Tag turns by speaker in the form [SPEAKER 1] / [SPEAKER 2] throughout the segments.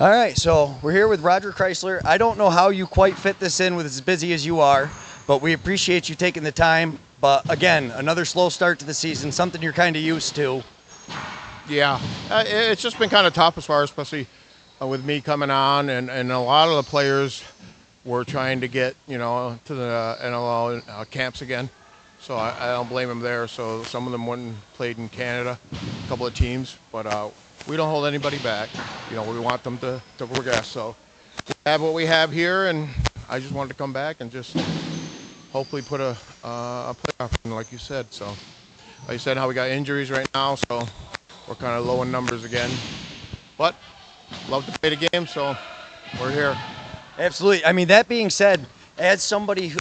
[SPEAKER 1] All right, so we're here with Roger Chrysler. I don't know how you quite fit this in with as busy as you are, but we appreciate you taking the time. But again, another slow start to the season, something you're kind of used to.
[SPEAKER 2] Yeah, it's just been kind of tough as far as, especially with me coming on, and a lot of the players were trying to get, to the NLL camps again. So I don't blame them there. So some of them went and played in Canada, a couple of teams, but we don't hold anybody back. We want them to progress. So we have what we have here, and I just wanted to come back and just hopefully put a playoff in, like you said. So, like you said, how we got injuries right now, so we're kind of low in numbers again. But love to play the game, so we're here.
[SPEAKER 1] Absolutely. I mean, that being said, as somebody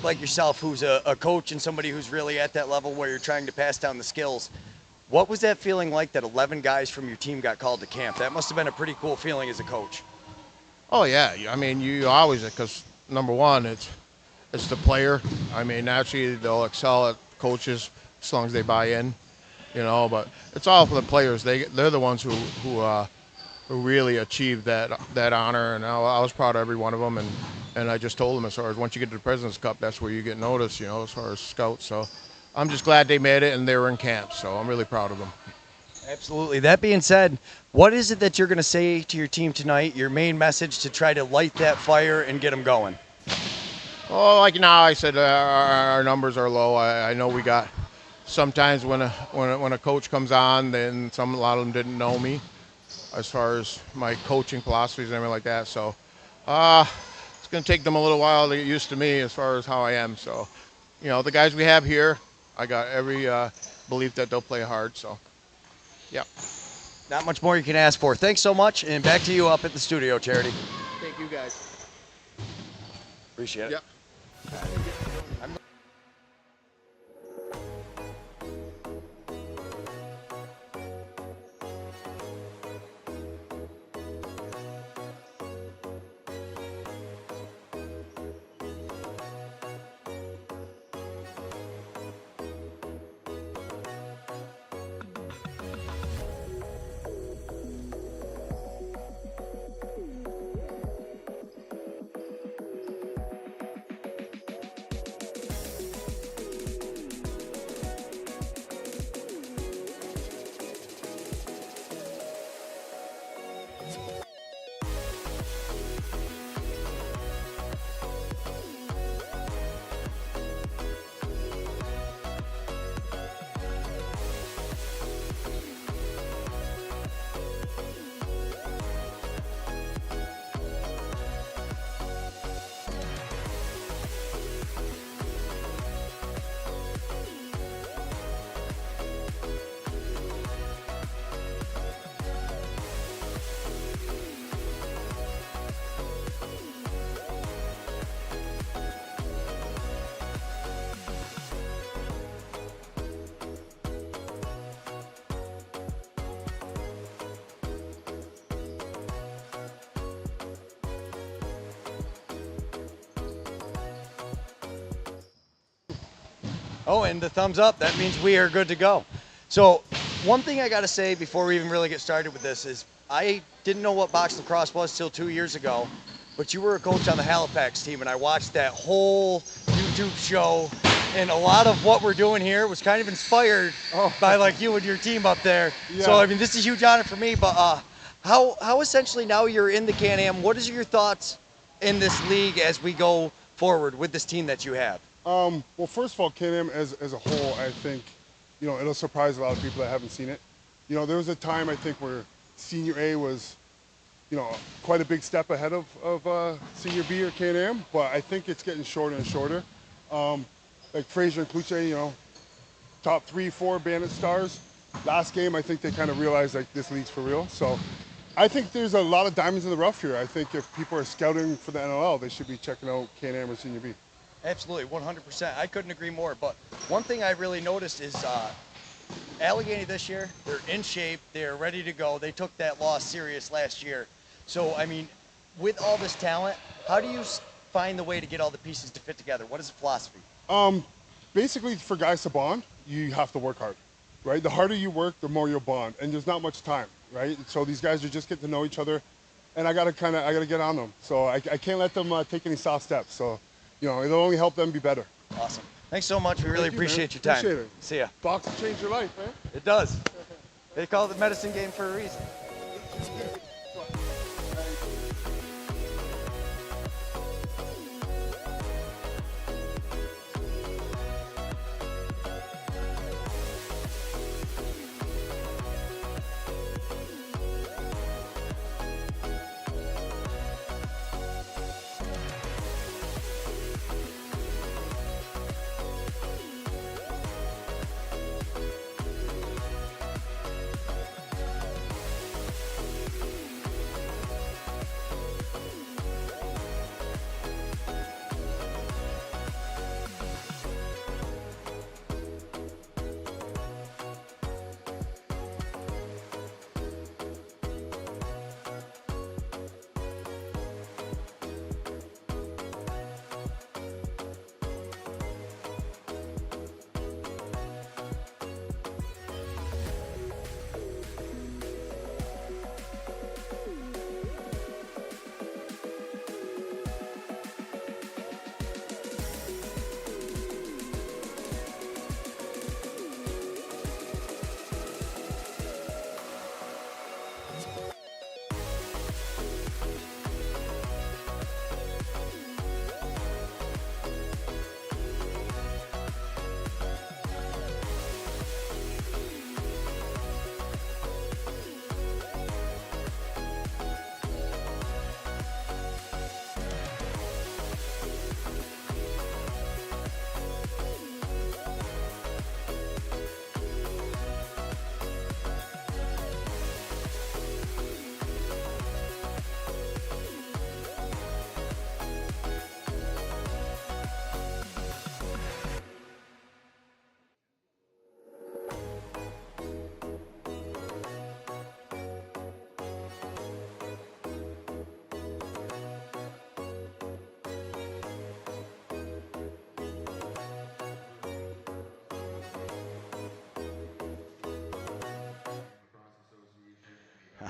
[SPEAKER 1] like yourself who's a coach and somebody who's really at that level where you're trying to pass down the skills, what was that feeling like that 11 guys from your team got called to camp? That must have been a pretty cool feeling as a coach.
[SPEAKER 2] Oh, yeah. I mean, you always, because number one, it's the player. I mean, naturally, they'll excel at coaches as long as they buy in, but it's all for the players. They're the ones who really achieved that honor, and I was proud of every one of them. And I just told them, as far as once you get to the President's Cup, that's where you get noticed, as far as scouts. So I'm just glad they made it and they were in camp. So I'm really proud of them.
[SPEAKER 1] Absolutely. That being said, what is it that you're going to say to your team tonight, your main message to try to light that fire and get them going?
[SPEAKER 2] Oh, like now I said, our numbers are low. I know we got sometimes when a coach comes on, then a lot of them didn't know me as far as my coaching philosophies and everything like that. So it's going to take them a little while to get used to me as far as how I am. So, the guys we have here, I got every belief that they'll play hard. So, yeah.
[SPEAKER 1] Not much more you can ask for. Thanks so much, and back to you up at the studio, Charity.
[SPEAKER 2] Thank you, guys.
[SPEAKER 1] Appreciate it.
[SPEAKER 2] Yep.
[SPEAKER 1] Oh, and the thumbs up, that means we are good to go. So one thing I got to say before we even really get started with this is I didn't know what box lacrosse was till 2 years ago, but you were a coach on the Halifax team, and I watched that whole YouTube show, and a lot of what we're doing here was kind of inspired by like you and your team up there.
[SPEAKER 3] Yeah.
[SPEAKER 1] So I mean, this is a huge honor for me, but how essentially now you're in the Can-Am, what is your thoughts in this league as we go forward with this team that you have?
[SPEAKER 3] Well, first of all, Can-Am as a whole, I think, you know, it'll surprise a lot of people that haven't seen it. You know, there was a time, I think, where Senior A was, you know, quite a big step ahead of Senior B or Can-Am, but I think it's getting shorter and shorter. Like Fraser and Kluche, you know, top 3, 4 Bandit stars. Last game, I think they kind of realized, like, this league's for real. So I think there's a lot of diamonds in the rough here. I think if people are scouting for the NLL, they should be checking out Can-Am or Senior B.
[SPEAKER 1] Absolutely, 100%. I couldn't agree more. But one thing I really noticed is Allegany this year, they're in shape. They're ready to go. They took that loss serious last year. So, I mean, with all this talent, how do you find the way to get all the pieces to fit together? What is the philosophy?
[SPEAKER 3] Basically, for guys to bond, you have to work hard, right? The harder you work, the more you'll bond. And there's not much time, right? So these guys are just getting to know each other. And I got to get on them. So I can't let them take any soft steps. So, you know, it'll only help them be better.
[SPEAKER 1] Awesome. Thanks so much. We really appreciate your time.
[SPEAKER 3] Appreciate it.
[SPEAKER 1] See ya.
[SPEAKER 3] Box will change your life, man.
[SPEAKER 1] It does. They call it the medicine game for a reason.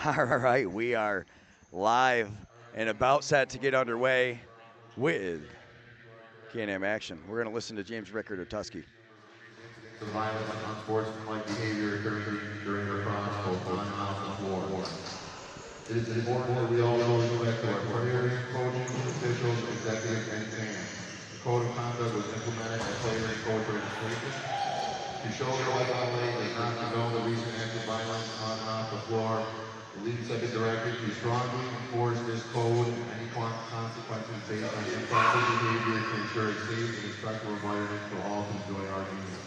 [SPEAKER 1] All right, we are live and about set to get underway with Can-Am action. We're going to listen to James Rickard of Tusky.
[SPEAKER 4] The violence and unsportsmanlike behavior occurring during lacrosse, both on and off the floor. It is important that we all know respect to our players, coaches, officials, executives, and fans. The code of conduct was implemented at player and coach registration. To show the light on lane does not condone the recent acts of violence on and off the floor. The league second directive to strongly enforce this code and any consequences based on improper behavior to ensure a safe and respectful environment for all to enjoy our game.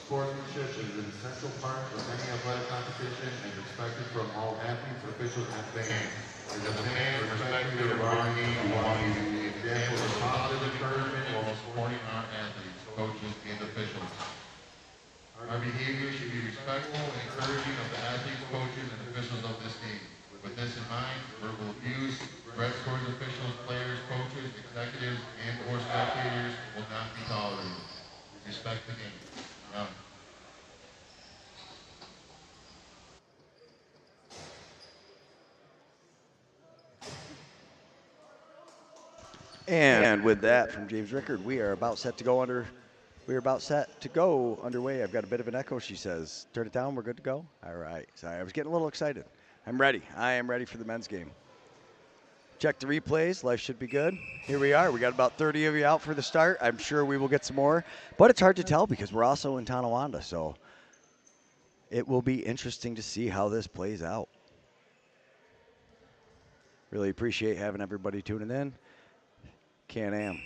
[SPEAKER 4] Sportsmanship is an essential part of any athletic competition and is expected from all athletes, officials, and fans. As a fan, respecting your our game, we want you to be examples of positive encouragement while supporting our athletes, coaches, and officials. Our behavior should be respectful and encouraging of the athletes, coaches, and officials of this game. With this in mind, verbal abuse, threats towards officials, players, coaches, executives, and/or spectators will not be tolerated. Respect the game.
[SPEAKER 1] And with that from James Rickard, we are about set to go underway. I've got a bit of an echo, she says. Turn it down, we're good to go? All right. Sorry, I was getting a little excited. I'm ready. I am ready for the men's game. Check the replays. Life should be good. Here we are. We got about 30 of you out for the start. I'm sure we will get some more, but it's hard to tell because we're also in Tonawanda, so it will be interesting to see how this plays out. Really appreciate having everybody tuning in. Can-Am.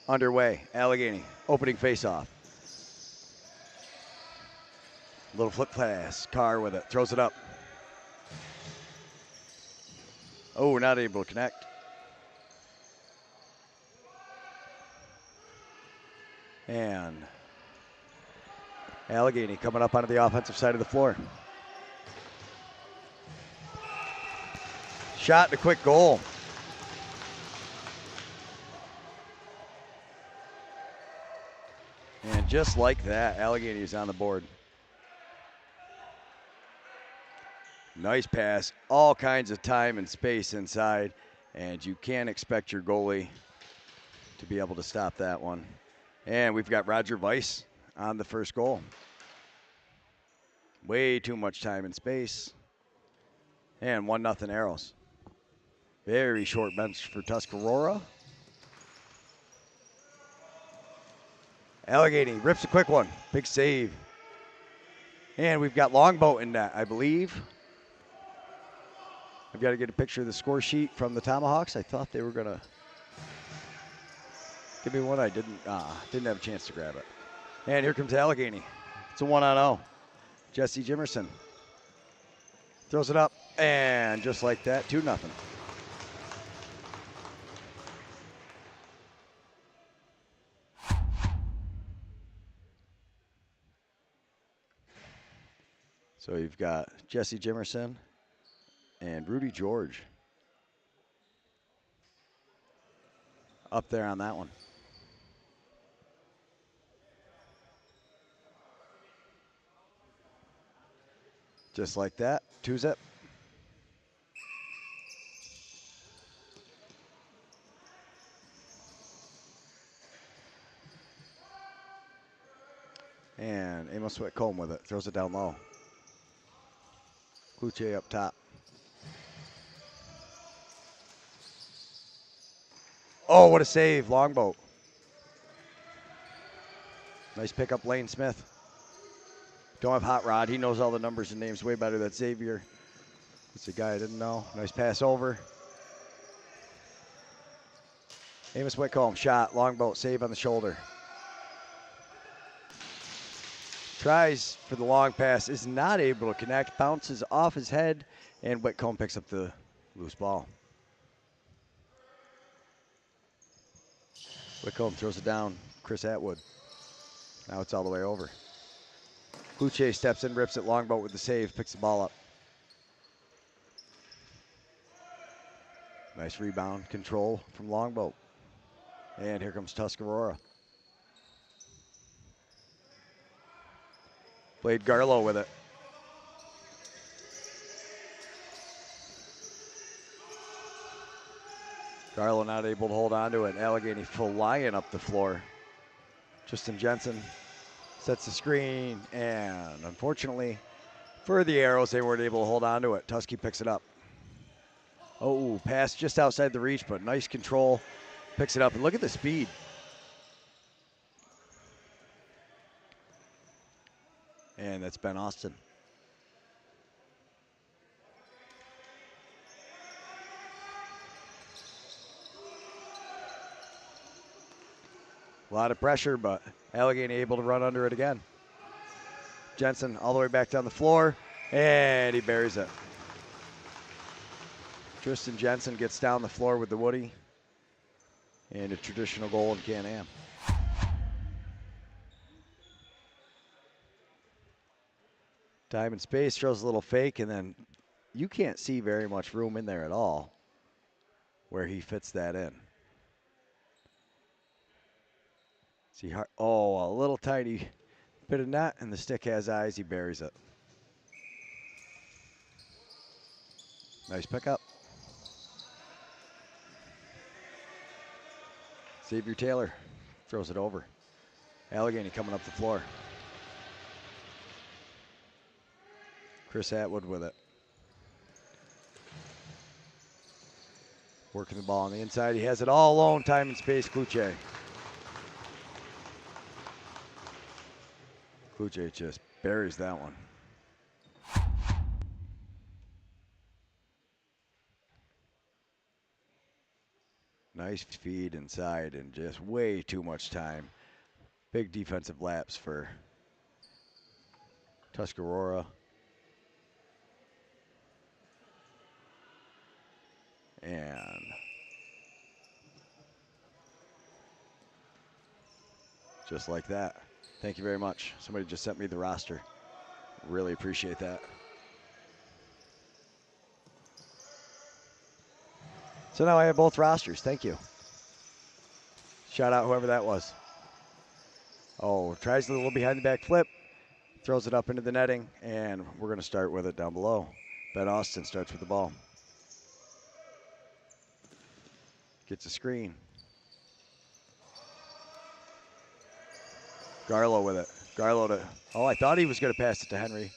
[SPEAKER 1] Underway. Allegany. Opening face-off. Little flip pass. Carr with it. Throws it up. Oh, not able to connect. And Allegany coming up onto the offensive side of the floor. Shot and a quick goal. And just like that, Allegany is on the board. Nice pass, all kinds of time and space inside, and you can't expect your goalie to be able to stop that one. And we've got Roger Weiss on the first goal. Way too much time and space. And 1-0 Arrows. Very short bench for Tuscarora. Allegany rips a quick one. Big save. And we've got Longboat in net, I believe. I've got to get a picture of the score sheet from the Tomahawks. I thought they were going to give me one. I didn't have a chance to grab it. And here comes Allegany. It's a 1-0. Jesse Jimerson throws it up, and just like that, 2-0. So you've got Jesse Jimerson and Rudy George up there on that one. Just like that, 2-0. And Amos Whitcomb with it, throws it down low. Kluche up top. Oh, what a save, Longboat. Nice pickup, Lane Smith. Don't have Hot Rod. He knows all the numbers and names way better than Xavier. It's a guy I didn't know. Nice pass over. Amos Whitcomb, shot, Longboat, save on the shoulder. Tries for the long pass, is not able to connect, bounces off his head, and Whitcomb picks up the loose ball. Whitcomb throws it down, Chris Atwood. Now it's all the way over. Kluche steps in, rips it, Longboat with the save, picks the ball up. Nice rebound control from Longboat. And here comes Tuscarora. Played Garlow with it. Garlow not able to hold on to it. Allegany flying up the floor. Tristan Jensen sets the screen, and unfortunately, For the Arrows, they weren't able to hold on to it. Tusky picks it up. Oh, pass just outside the reach, but nice control. Picks it up, and look at the speed. And that's Ben Austin. A lot of pressure, but Allegany able to run under it again. Jensen all the way back down the floor, and he buries it. Tristan Jensen gets down the floor with the Woody, and a traditional goal in Can-Am. Time and space, throws a little fake, and then you can't see very much room in there at all where he fits that in. See, oh, a little tiny bit of net, and the stick has eyes. He buries it. Nice pickup. Xavier Taylor throws it over. Allegany coming up the floor. Chris Atwood with it. Working the ball on the inside. He has it all alone. Time and space. Kluche. Kluche just buries that one. Nice feed inside and just way too much time. Big defensive lapse for Tuscarora. And just like that. Thank you very much. Somebody just sent me the roster. Really appreciate that. So now I have both rosters. Thank you. Shout out whoever that was. Oh, tries a little behind the back flip. Throws it up into the netting, and we're going to start with it down below. Ben Austin starts with the ball. Gets a screen. Garlow with it. Garlow to, oh, I thought he was going to pass it to Henry.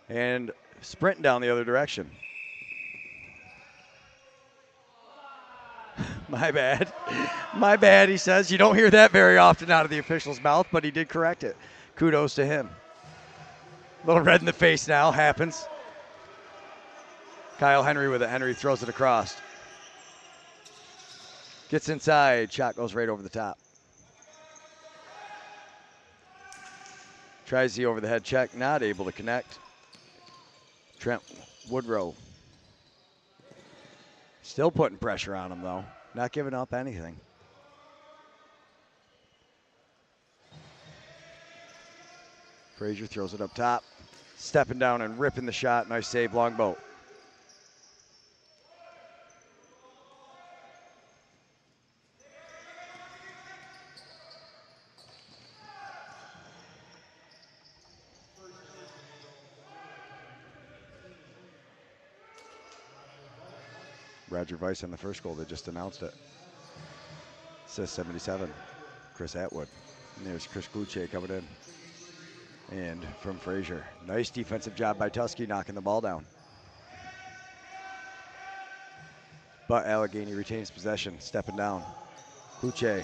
[SPEAKER 1] And sprinting down the other direction. My bad. My bad, he says. You don't hear that very often out of the official's mouth, but he did correct it. Kudos to him. A little red in the face now, happens. Kyle Henry with it. Henry throws it across. Gets inside. Shot goes right over the top. Tries the over-the-head check. Not able to connect. Trent Woodrow. Still putting pressure on him, though. Not giving up anything. Frazier throws it up top. Stepping down and ripping the shot. Nice save, Longboat. Roger Weiss on the first goal. They just announced it. Says 77. Chris Atwood. And there's Chris Kluche coming in. And from Frazier. Nice defensive job by Tusky knocking the ball down. But Allegany retains possession, stepping down. Kluche,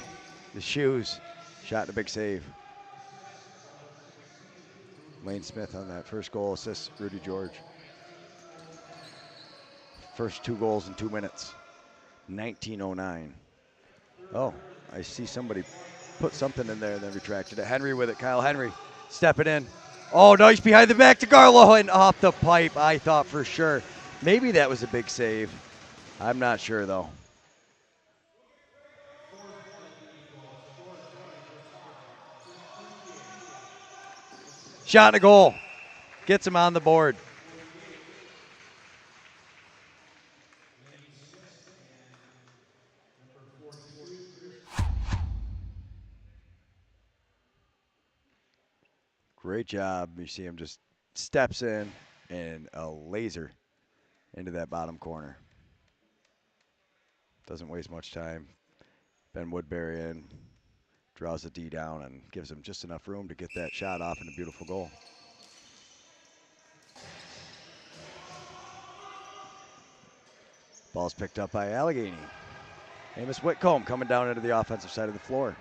[SPEAKER 1] the shoes. Shot and a big save. Lane Smith on that first goal, assists Rudy George. First 2 goals in 2 minutes. 19:09. Oh, I see somebody put something in there and then retracted it. Henry with it. Kyle Henry stepping in. Oh, nice behind the back to Garlow and off the pipe. I thought for sure. Maybe that was a big save. I'm not sure, though. Shot and a goal. Gets him on the board. Great job. You see him just steps in and a laser into that bottom corner. Doesn't waste much time. Ben Woodbury in. Draws the D down and gives him just enough room to get that shot off in a beautiful goal. Ball's picked up by Allegany. Amos Whitcomb coming down into the offensive side of the floor.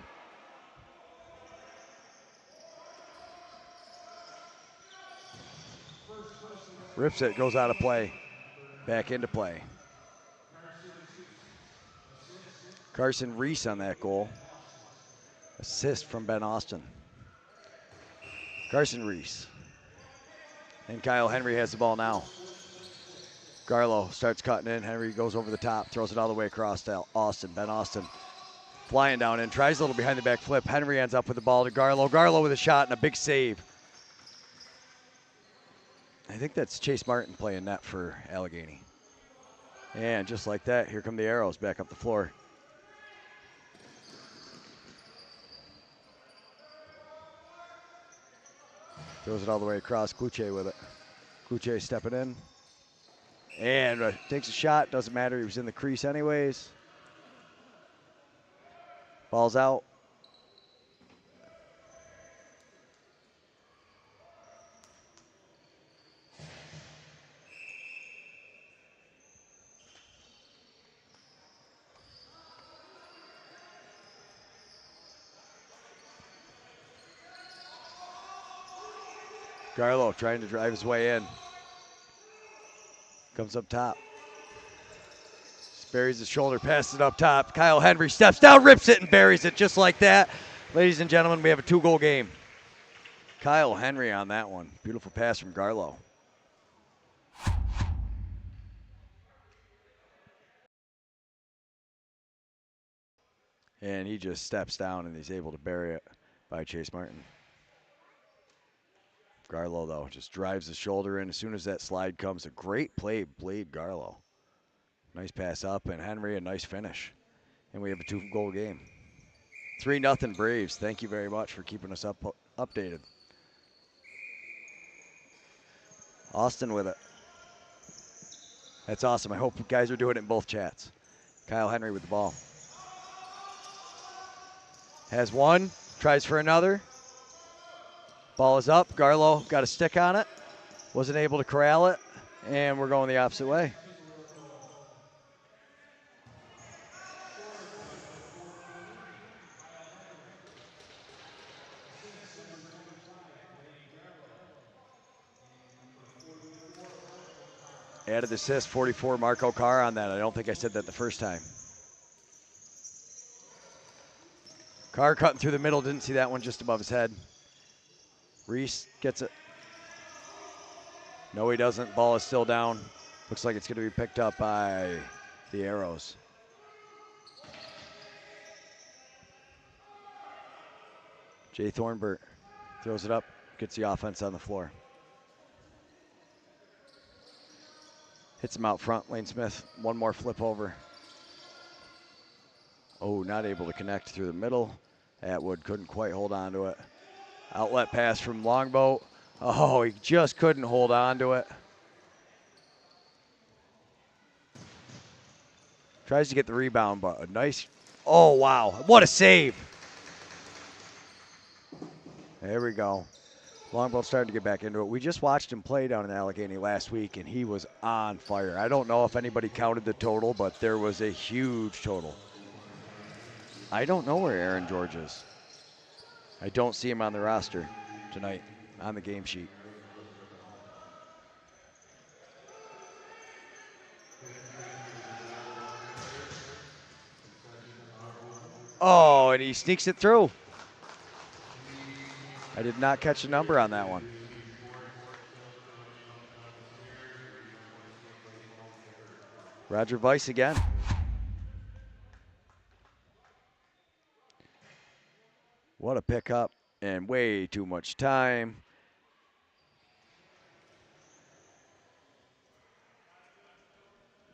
[SPEAKER 1] Rips it, goes out of play. Back into play. Carson Reese on that goal. Assist from Ben Austin. Carson Reese. And Kyle Henry has the ball now. Garlow starts cutting in. Henry goes over the top, throws it all the way across to Austin. Ben Austin flying down in, tries a little behind the back flip. Henry ends up with the ball to Garlow. Garlow with a shot and a big save. I think that's Chase Martin playing net for Allegany. And just like that, here come the Arrows back up the floor. Throws it all the way across. Kluche with it. Kluche stepping in. And takes a shot. Doesn't matter. He was in the crease anyways. Ball's out. Garlow trying to drive his way in. Comes up top. Just buries his shoulder, passes it up top. Kyle Henry steps down, rips it, and buries it just like that. Ladies and gentlemen, we have a 2-goal game. Kyle Henry on that one. Beautiful pass from Garlow. And he just steps down and he's able to bury it by Chase Martin. Garlow, though, just drives the shoulder in. As soon as that slide comes, a great play, Blade Garlow. Nice pass up, and Henry, a nice finish. And we have a 2-goal game. 3-0 Braves. Thank you very much for keeping us updated. Austin with it. That's awesome. I hope you guys are doing it in both chats. Kyle Henry with the ball. Has one, tries for another. Ball is up. Garlow got a stick on it. Wasn't able to corral it. And we're going the opposite way. Added assist, 44, Marco Carr on that. I don't think I said that the first time. Carr cutting through the middle. Didn't see that one just above his head. Reese gets it. No, he doesn't. Ball is still down. Looks like it's going to be picked up by the Arrows. Jay Thornbert throws it up, gets the offense on the floor. Hits him out front. Lane Smith, one more flip over. Oh, not able to connect through the middle. Atwood couldn't quite hold on to it. Outlet pass from Longboat. Oh, he just couldn't hold on to it. Tries to get the rebound, but a nice, oh wow, what a save. There we go. Longboat starting to get back into it. We just watched him play down in Allegany last week, and he was on fire. I don't know if anybody counted the total, but there was a huge total. I don't know where Aaron George is. I don't see him on the roster tonight on the game sheet. Oh, and he sneaks it through. I did not catch a number on that one. Roger Weiss again. What a pickup, and way too much time.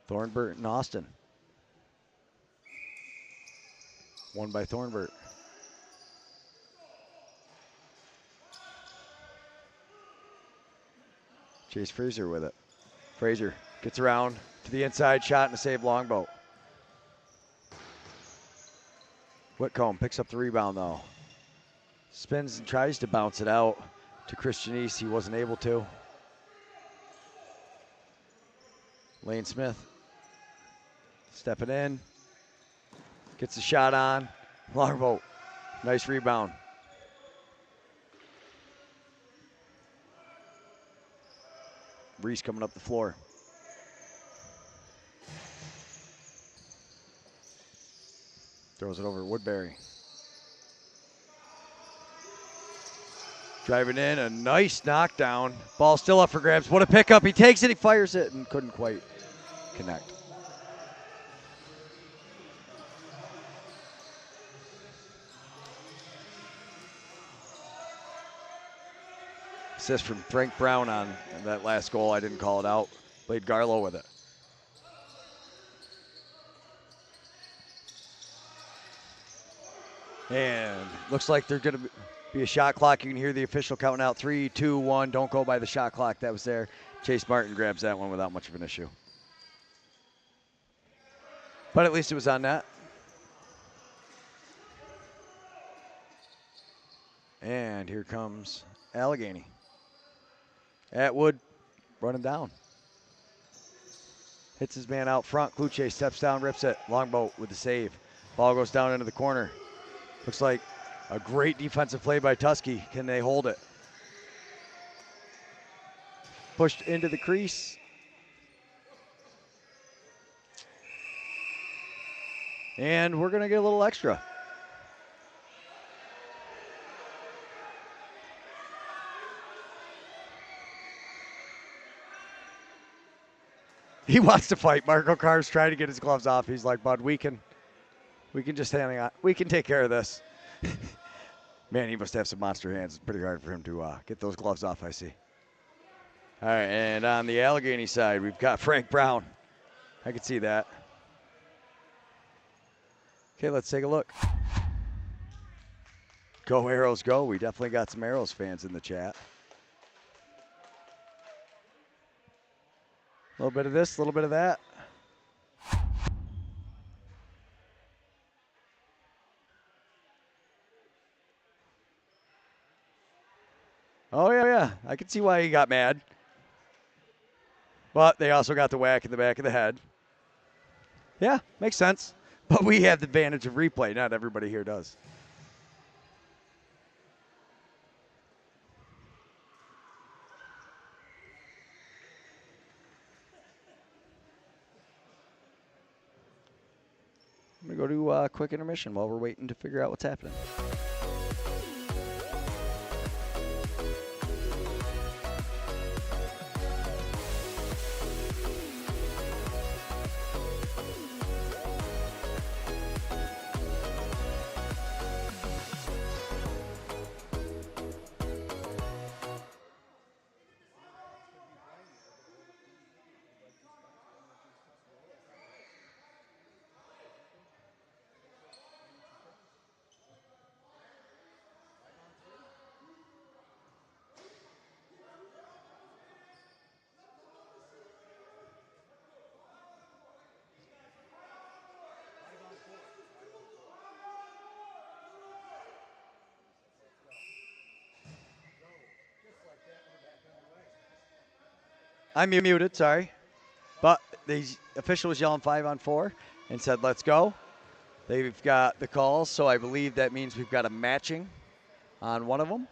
[SPEAKER 1] Thornbert and Austin. Won by Thornbert. Chase Fraser with it. Fraser gets around to the inside, shot and a save, Longboat. Whitcomb picks up the rebound though. Spins and tries to bounce it out to Christian East. He wasn't able to. Lane Smith stepping in. Gets the shot on. Longboat. Nice rebound. Reese coming up the floor. Throws it over to Woodbury. Driving in, a nice knockdown. Ball still up for grabs. What a pickup. He takes it, he fires it, and couldn't quite connect. Assist from Frank Brown on that last goal. I didn't call it out. Played Garlow with it. And looks like there's going to be a shot clock. You can hear the official counting out 3, 2, 1. Don't go by the shot clock that was there. Chase Martin grabs that one without much of an issue. But at least it was on net. And here comes Allegany. Atwood running down. Hits his man out front. Kluche steps down, rips it. Longboat with the save. Ball goes down into the corner. Looks like a great defensive play by Tusky. Can they hold it? Pushed into the crease. And we're going to get a little extra. He wants to fight. Marco Carr's trying to get his gloves off. He's like, bud, we can just hang on. We can take care of this. Man, he must have some monster hands. It's pretty hard for him to get those gloves off, I see. All right, and on the Allegany side, we've got Frank Brown. I can see that. Okay, let's take a look. Go Arrows, go. We definitely got some Arrows fans in the chat. A little bit of this, a little bit of that. Oh, yeah. I can see why he got mad. But they also got the whack in the back of the head. Yeah, makes sense. But we have the advantage of replay. Not everybody here does. I'm going to go to a quick intermission while we're waiting to figure out what's happening. I'm muted, sorry. But the official was yelling 5-on-4 and said, let's go. They've got the calls, so I believe that means we've got a matching on one of them.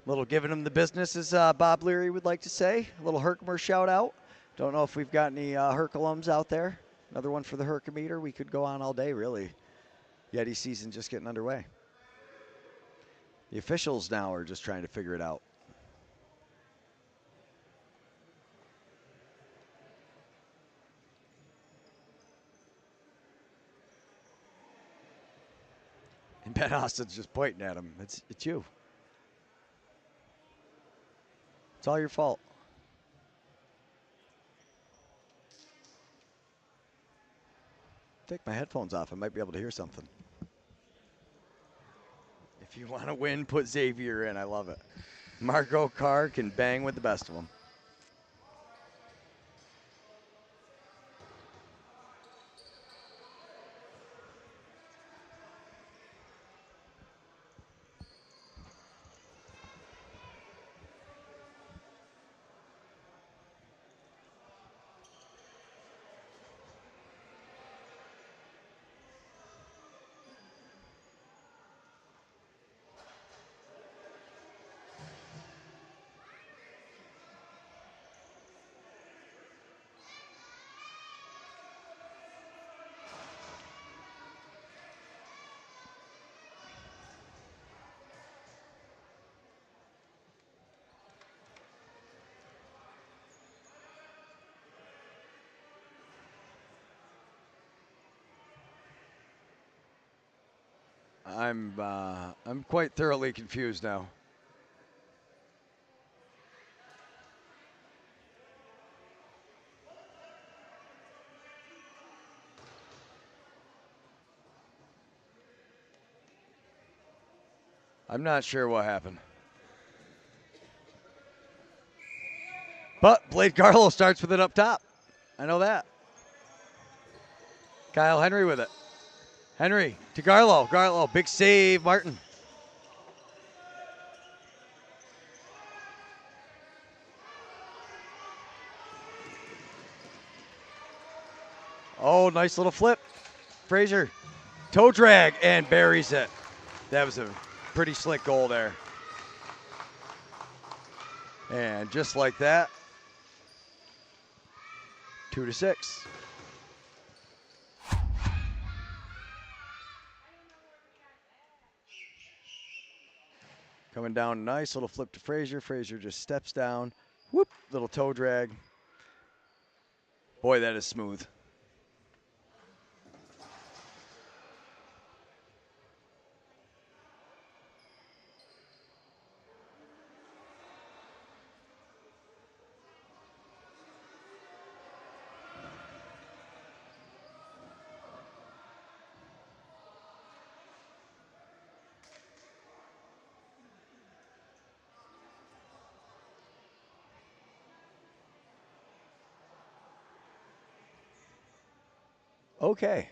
[SPEAKER 1] A little giving them the business, as Bob Leary would like to say. A little Herkimer shout out. Don't know if we've got any Herc alums out there. Another one for the Herkimeter. We could go on all day, really. Yeti season just getting underway. The officials now are just trying to figure it out. And Ben Austin's just pointing at him. It's you. It's all your fault. Take my headphones off. I might be able to hear something. If you want to win, put Xavier in. I love it. Marco Carr can bang with the best of them. I'm quite thoroughly confused now. I'm not sure what happened. But Blade Garlow starts with it up top. I know that. Kyle Henry with it. Henry to Garlow. Garlow, big save, Martin. Oh, nice little flip. Frazier, toe drag, and buries it. That was a pretty slick goal there. And just like that, 2-6. Coming down, nice little flip to Frazier. Frazier just steps down. Whoop, little toe drag. Boy, that is smooth. Okay.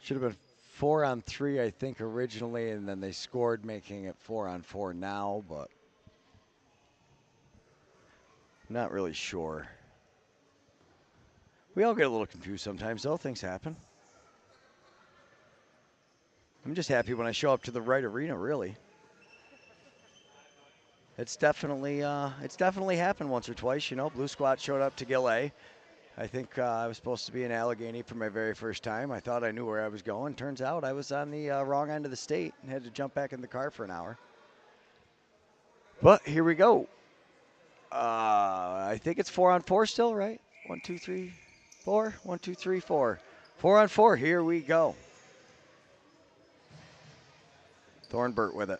[SPEAKER 1] Should have been 4-on-3, I think, originally, and then they scored, making it 4-on-4 now, but I'm not really sure. We all get a little confused sometimes, though. Things happen. I'm just happy when I show up to the right arena, really. It's definitely happened once or twice. You know, Blue Squat showed up to Gillette. I think I was supposed to be in Allegany for my very first time. I thought I knew where I was going. Turns out I was on the wrong end of the state and had to jump back in the car for an hour. But here we go. I think it's 4-on-4 still, right? 1, 2, 3, 4. 1, 2, 3, 4. 4-on-4. Here we go. Thornbert with it.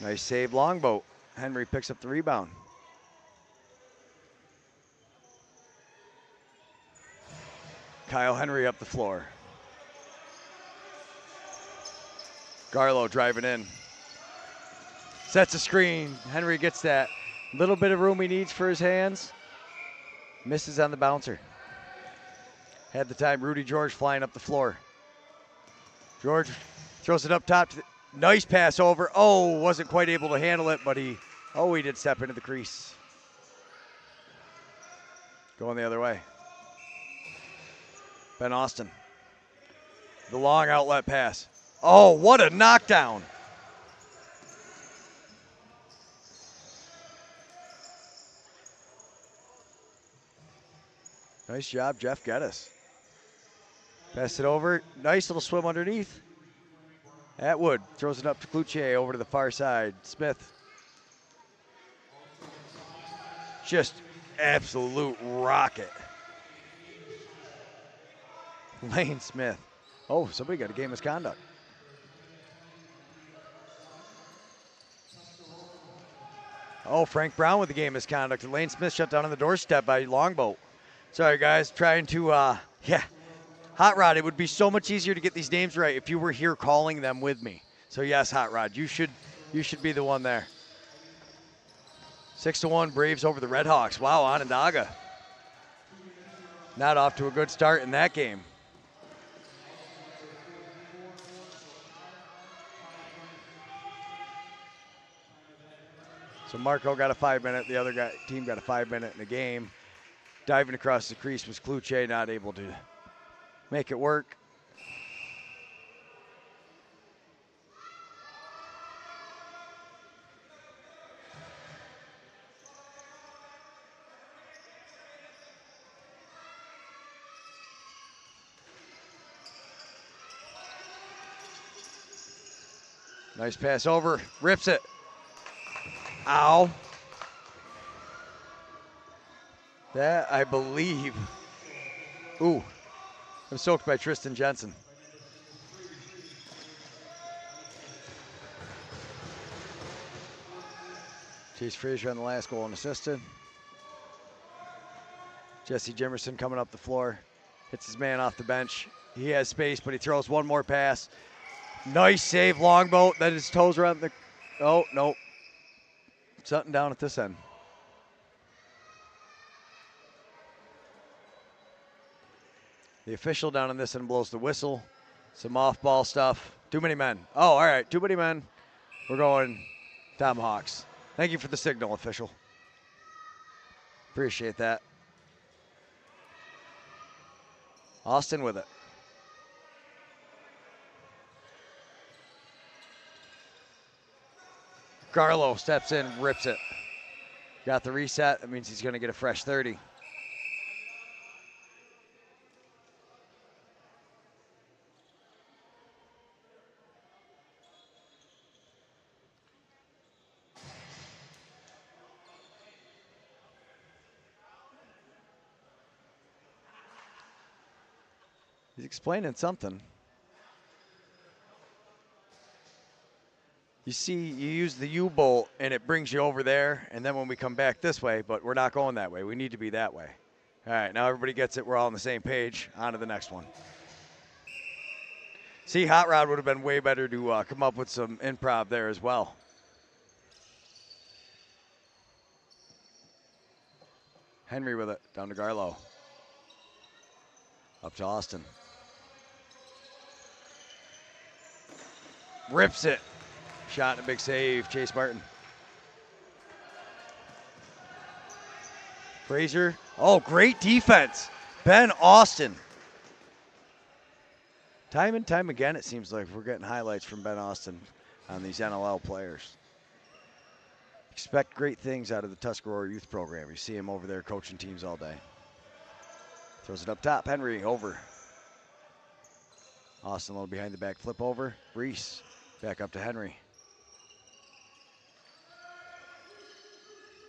[SPEAKER 1] Nice save, Longboat. Henry picks up the rebound. Kyle Henry up the floor. Garlow driving in. Sets a screen. Henry gets that little bit of room he needs for his hands. Misses on the bouncer. Had the time. Rudy George flying up the floor. George throws it up top. Nice pass over. Oh, wasn't quite able to handle it, but he did step into the crease. Going the other way. Ben Austin. The long outlet pass. Oh, what a knockdown. Nice job, Jeff Geddes. Pass it over. Nice little swim underneath. Atwood throws it up to Cloutier over to the far side. Smith. Just absolute rocket. Lane Smith. Oh, somebody got a game misconduct. Oh, Frank Brown with the game misconduct. Lane Smith shut down on the doorstep by Longboat. Sorry, guys. Trying to, Hot Rod, it would be so much easier to get these names right if you were here calling them with me. So, yes, Hot Rod, you should be the one there. 6-1 Braves over the Redhawks. Wow, Onondaga. Not off to a good start in that game. So Marco got a 5-minute. The other team got a 5-minute in the game. Diving across the crease was Cloutier, not able to make it work. Nice pass over. Rips it. Ow. That, I believe. Ooh. I'm soaked by Tristan Jensen. Chase Frazier on the last goal and assisted. Jesse Jimerson coming up the floor. Hits his man off the bench. He has space, but he throws one more pass. Nice save, Longboat. Then his toes around the... Oh, no. Something down at this end. The official down on this end blows the whistle. Some off-ball stuff. Too many men. Oh, all right. Too many men. We're going Tomahawks. Thank you for the signal, official. Appreciate that. Austin with it. Garlow steps in, rips it. Got the reset. That means he's going to get a fresh 30. He's explaining something. You see, you use the U-bolt and it brings you over there, and then when we come back this way, but we're not going that way. We need to be that way. All right, now everybody gets it. We're all on the same page. On to the next one. See, Hot Rod would have been way better to come up with some improv there as well. Henry with it, down to Garlow. Up to Austin. Rips it. Shot and a big save, Chase Martin. Frazier. Oh, great defense. Ben Austin. Time and time again, it seems like we're getting highlights from Ben Austin on these NLL players. Expect great things out of the Tuscarora youth program. You see him over there coaching teams all day. Throws it up top. Henry over. Austin a little behind the back, flip over. Reese back up to Henry.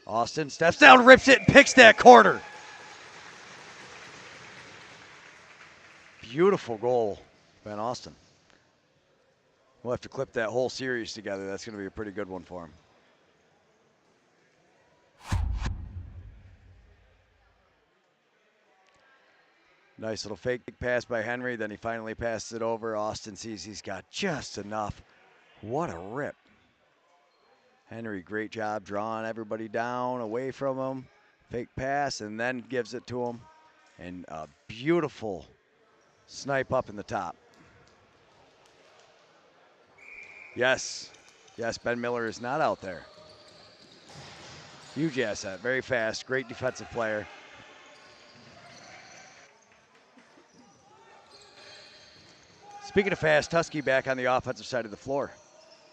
[SPEAKER 1] Austin steps down, rips it, and picks that corner. Beautiful goal, Ben Austin. We'll have to clip that whole series together. That's going to be a pretty good one for him. Nice little fake pass by Henry. Then he finally passes it over. Austin sees he's got just enough. What a rip. Henry, great job drawing everybody down, away from him. Fake pass, and then gives it to him. And a beautiful snipe up in the top. Yes. Yes, Ben Miller is not out there. Huge asset, very fast, great defensive player. Speaking of fast, Tusky back on the offensive side of the floor.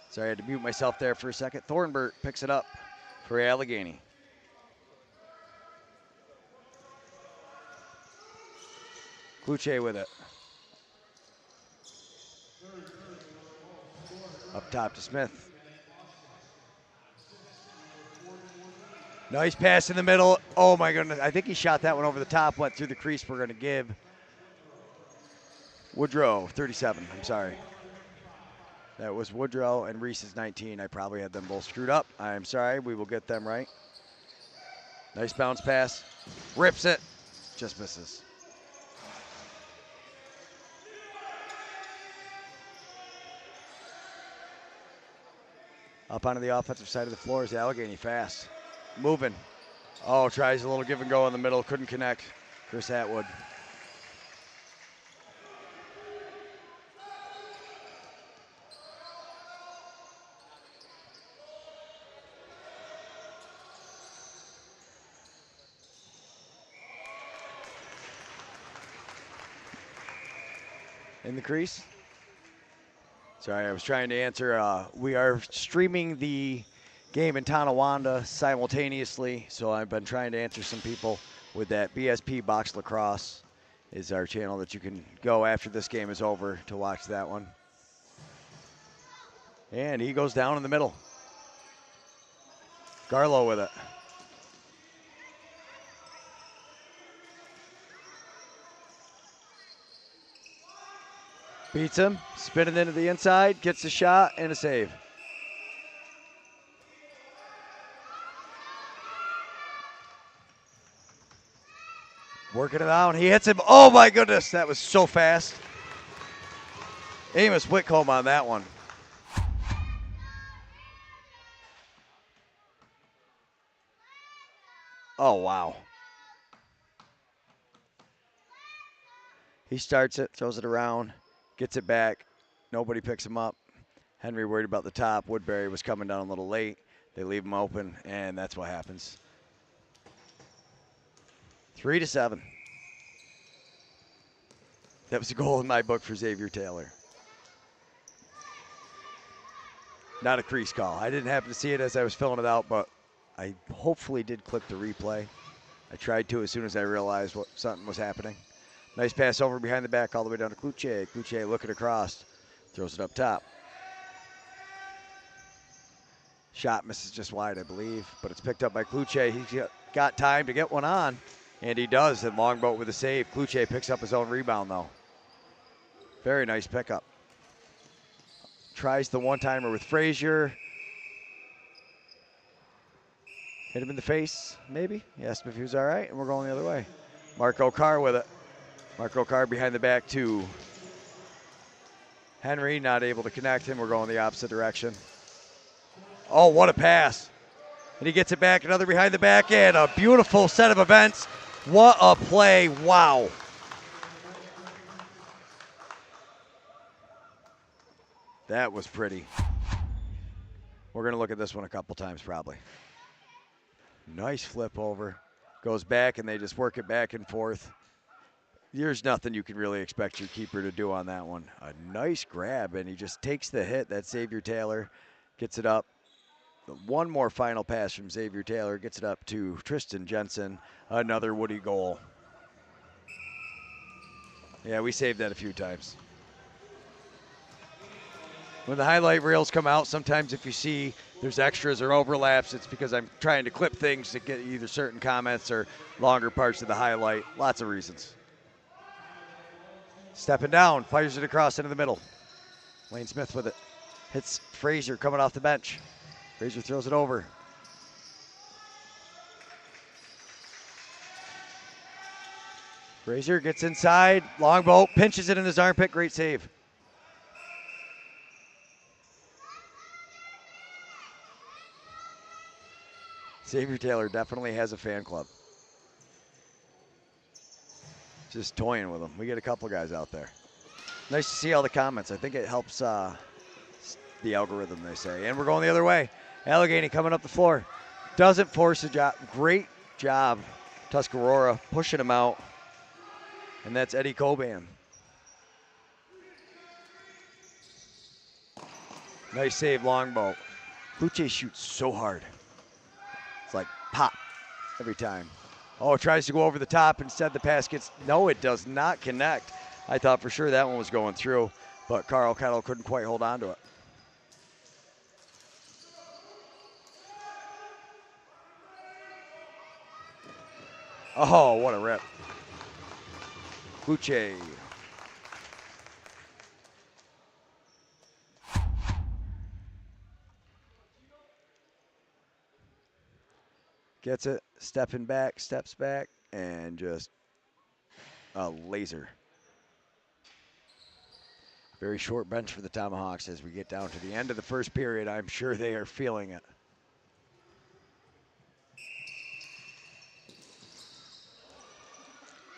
[SPEAKER 1] Sorry, I had to mute myself there for a second. Thornbert picks it up for Allegany. Kluche with it. Up top to Smith. Nice pass in the middle. Oh my goodness, I think he shot that one over the top, went through the crease. We're gonna give Woodrow, 37, I'm sorry. That was Woodrow and Reese's 19. I probably had them both screwed up. I'm sorry, we will get them right. Nice bounce pass, rips it, just misses. Up onto the offensive side of the floor is Allegany, fast. Moving. Oh, tries a little give and go in the middle, couldn't connect. Chris Atwood. In the crease. Sorry, I was trying to answer. We are streaming the game in Tonawanda simultaneously, so I've been trying to answer some people with that. BSP Box Lacrosse is our channel that you can go after this game is over to watch that one. And he goes down in the middle. Garlow with it. Beats him, spinning into the inside, gets a shot and a save. Working it out, he hits him. Oh my goodness, that was so fast. Amos Whitcomb on that one. Oh, wow. He starts it, throws it around, gets it back. Nobody picks him up. Henry worried about the top. Woodbury was coming down a little late. They leave him open, and that's what happens. 3-7. That was a goal in my book for Xavier Taylor. Not a crease call. I didn't happen to see it as I was filling it out, but I hopefully did click the replay. I tried to as soon as I realized something was happening. Nice pass over behind the back all the way down to Kluche. Kluche looking across, throws it up top. Shot misses just wide, I believe, but it's picked up by Kluche. He's got time to get one on, and he does, and Longboat with a save. Kluche picks up his own rebound, though. Very nice pickup. Tries the one-timer with Frazier. Hit him in the face, maybe. He asked him if he was all right, and we're going the other way. Marco Carr with it. Marco Carr behind the back to Henry, not able to connect him. We're going the opposite direction. Oh, what a pass. And he gets it back, another behind the back, and a beautiful set of events. What a play, wow. That was pretty. We're gonna look at this one a couple times probably. Nice flip over. Goes back and they just work it back and forth. There's nothing you can really expect your keeper to do on that one. A nice grab and he just takes the hit. That's Xavier Taylor. Gets it up. One more final pass from Xavier Taylor. Gets it up to Tristan Jensen. Another Woody goal. Yeah, we saved that a few times. When the highlight reels come out, sometimes if you see there's extras or overlaps, it's because I'm trying to clip things to get either certain comments or longer parts of the highlight. Lots of reasons. Stepping down, fires it across into the middle. Lane Smith with it. Hits Frazier coming off the bench. Frazier throws it over. Frazier gets inside. Longboat pinches it in his armpit. Great save. Xavier Taylor definitely has a fan club. Just toying with them. We get a couple guys out there. Nice to see all the comments. I think it helps the algorithm, they say. And we're going the other way. Allegany coming up the floor. Doesn't force a job. Great job, Tuscarora, pushing him out. And that's Eddie Coban. Nice save, Longboat. Kluche shoots so hard. It's like pop every time. Oh, tries to go over the top. Instead, the pass gets, no, it does not connect. I thought for sure that one was going through, but Carl Kettle couldn't quite hold on to it. Oh, what a rip. Kluche. Gets it, stepping back, steps back, and just a laser. Very short bench for the Tomahawks as we get down to the end of the first period. I'm sure they are feeling it.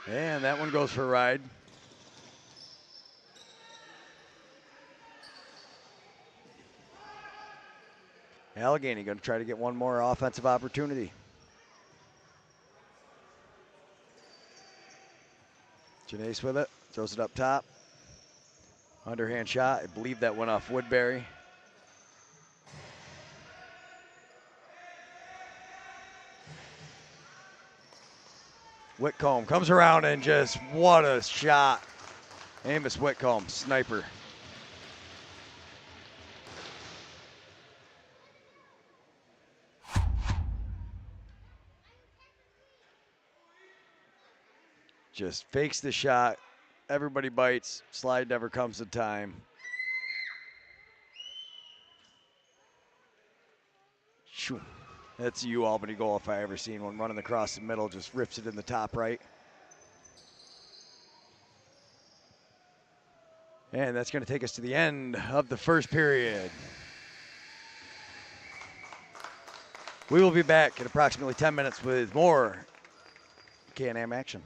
[SPEAKER 1] And that one goes for a ride. Allegany going to try to get one more offensive opportunity. Janace with it, throws it up top. Underhand shot, I believe that went off Woodbury. Whitcomb comes around and just, what a shot. Amos Whitcomb, sniper. Just fakes the shot. Everybody bites. Slide never comes to time. Shoo. That's a Albany goal if I ever seen one. Running across the middle, just rips it in the top right. And that's going to take us to the end of the first period. We will be back in approximately 10 minutes with more Can-Am action.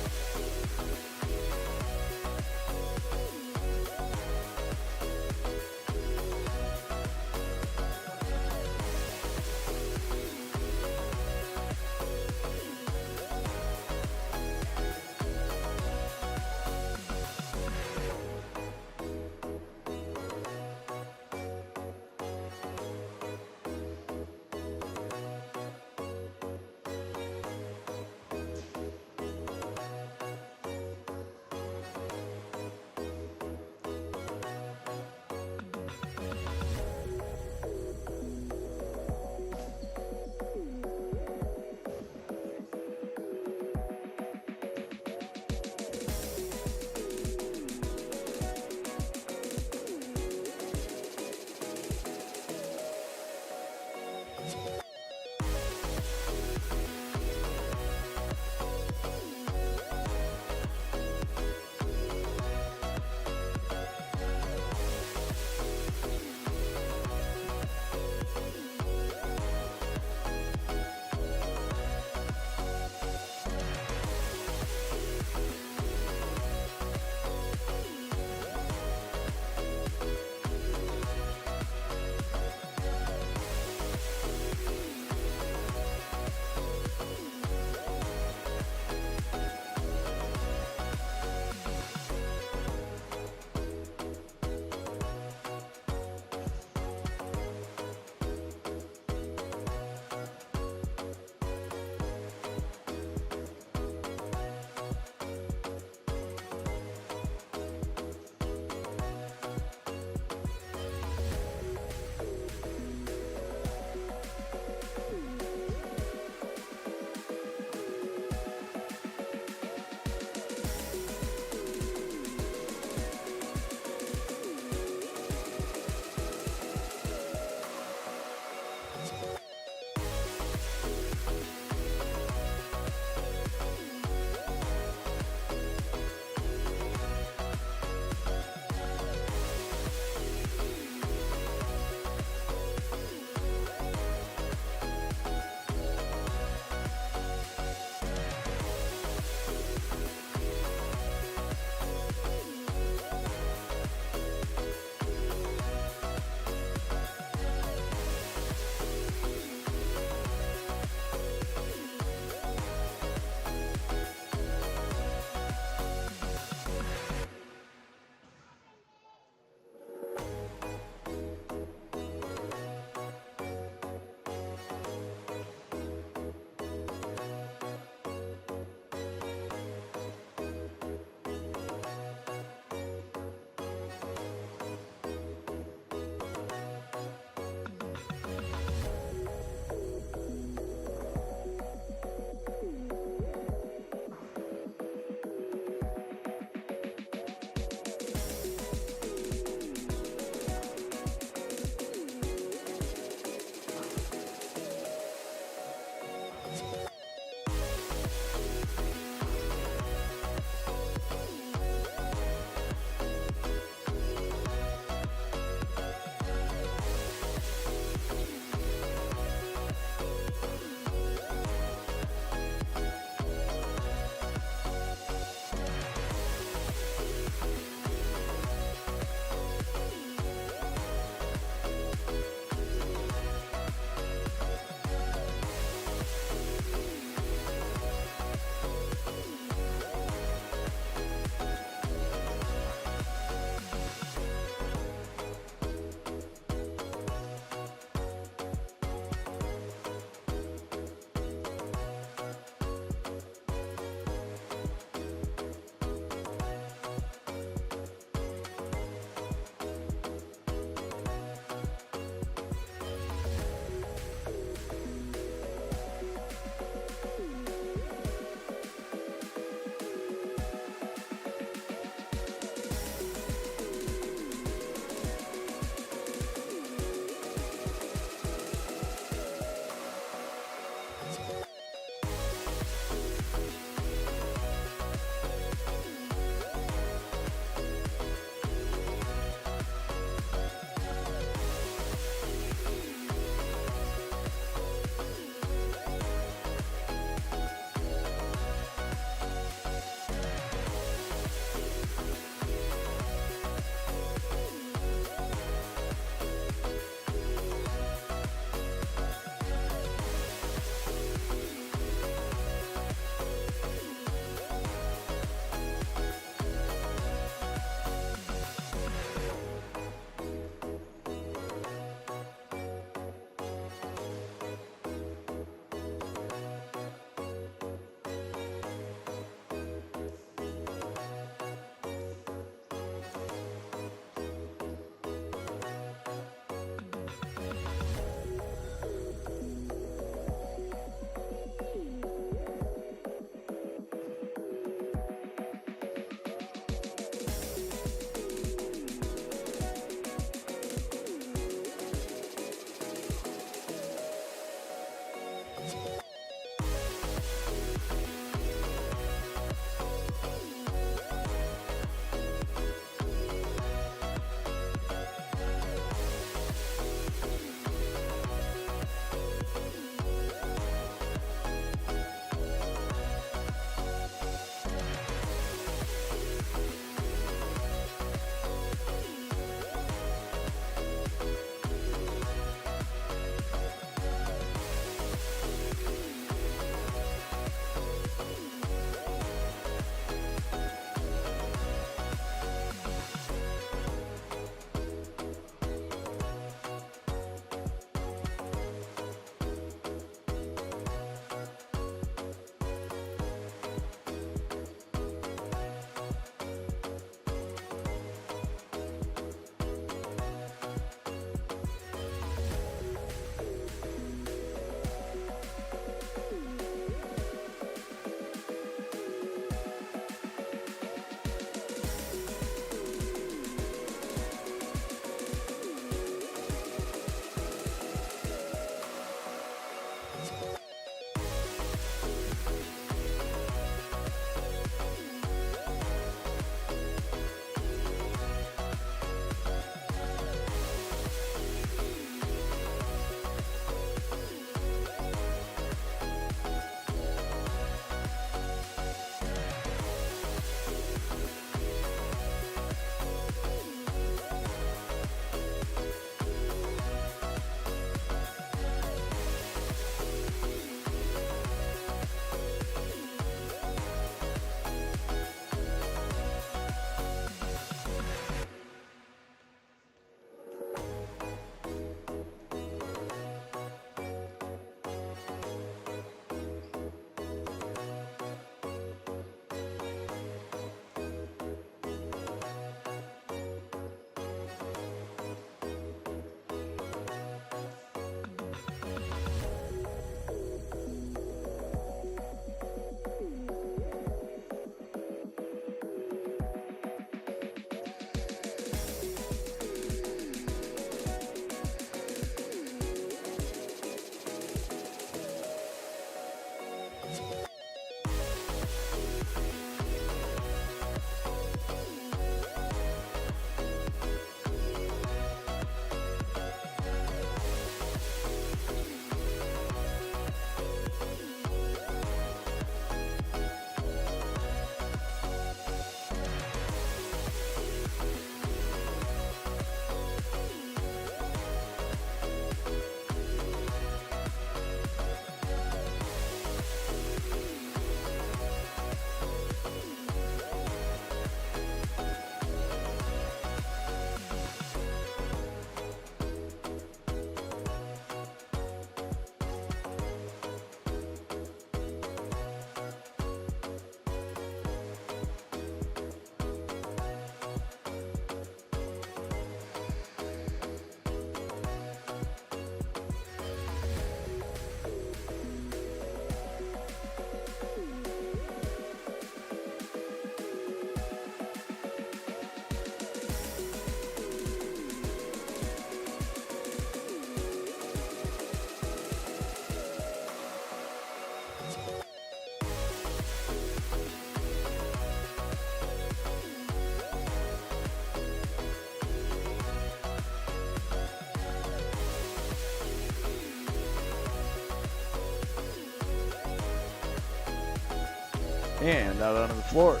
[SPEAKER 1] And out onto the floor.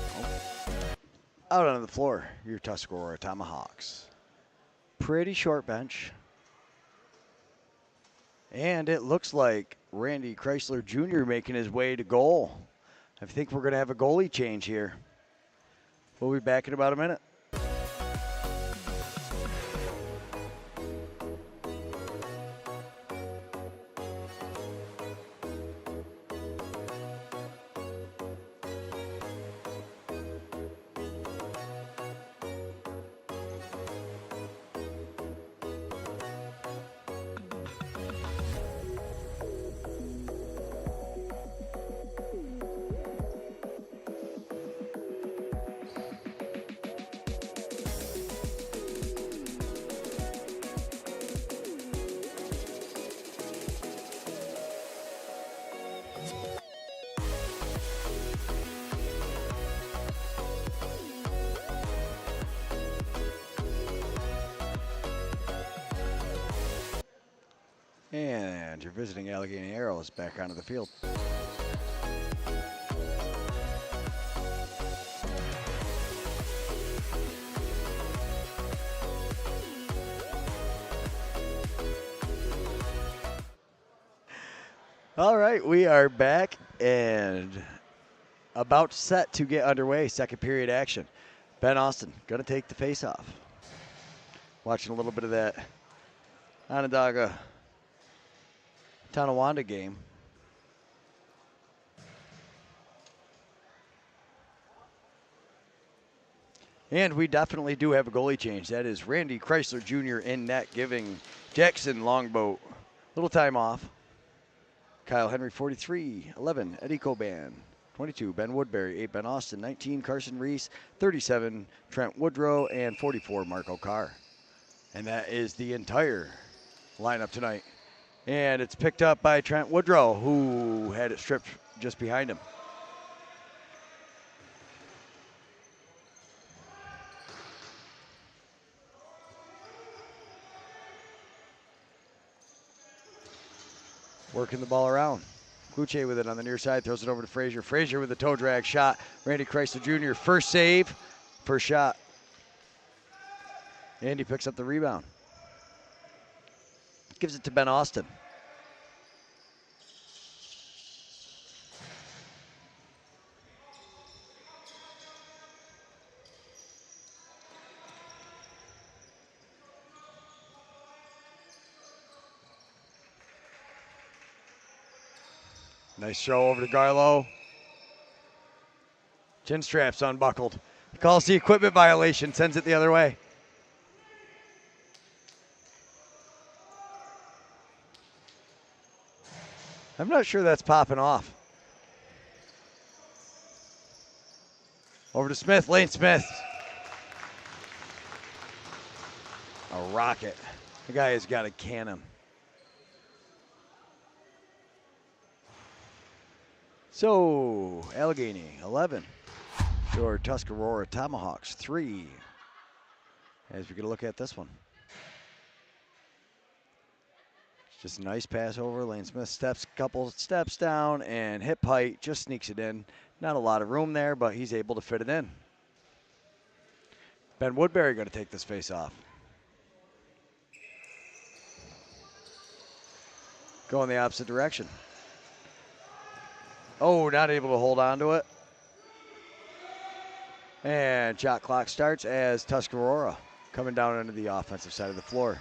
[SPEAKER 1] Out onto the floor, your Tuscarora Tomahawks. Pretty short bench. And it looks like Randy Chrysler Jr. making his way to goal. I think we're going to have a goalie change here. We'll be back in about a minute. And your visiting Allegany Arrows back onto the field. All right, we are back and about set to get underway. Second period action. Ben Austin going to take the face-off. Watching a little bit of that Onondaga Tonawanda game. And we definitely do have a goalie change. That is Randy Chrysler Jr. in net, giving Jackson Longboat a little time off. Kyle Henry, 43. 11, Eddie Coban. 22, Ben Woodbury. 8, Ben Austin. 19, Carson Reese. 37, Trent Woodrow. And 44, Marco Carr. And that is the entire lineup tonight. And it's picked up by Trent Woodrow, who had it stripped just behind him. Working the ball around. Kluche with it on the near side, throws it over to Frazier. Frazier with the toe drag shot. Randy Chrysler Jr. first save, first shot. And he picks up the rebound. Gives it to Ben Austin. Nice throw over to Garlow. Chin straps unbuckled. He calls the equipment violation, sends it the other way. I'm not sure that's popping off. Over to Smith, Lane Smith. A rocket. The guy has got a cannon. So, Allegany, 11. Your Tuscarora Tomahawks, 3. As we get a look at this one. Just a nice pass over. Lane Smith steps a couple steps down, and hip height just sneaks it in. Not a lot of room there, but he's able to fit it in. Ben Woodbury going to take this face off. Go in the opposite direction. Oh, not able to hold on to it. And shot clock starts as Tuscarora coming down into the offensive side of the floor.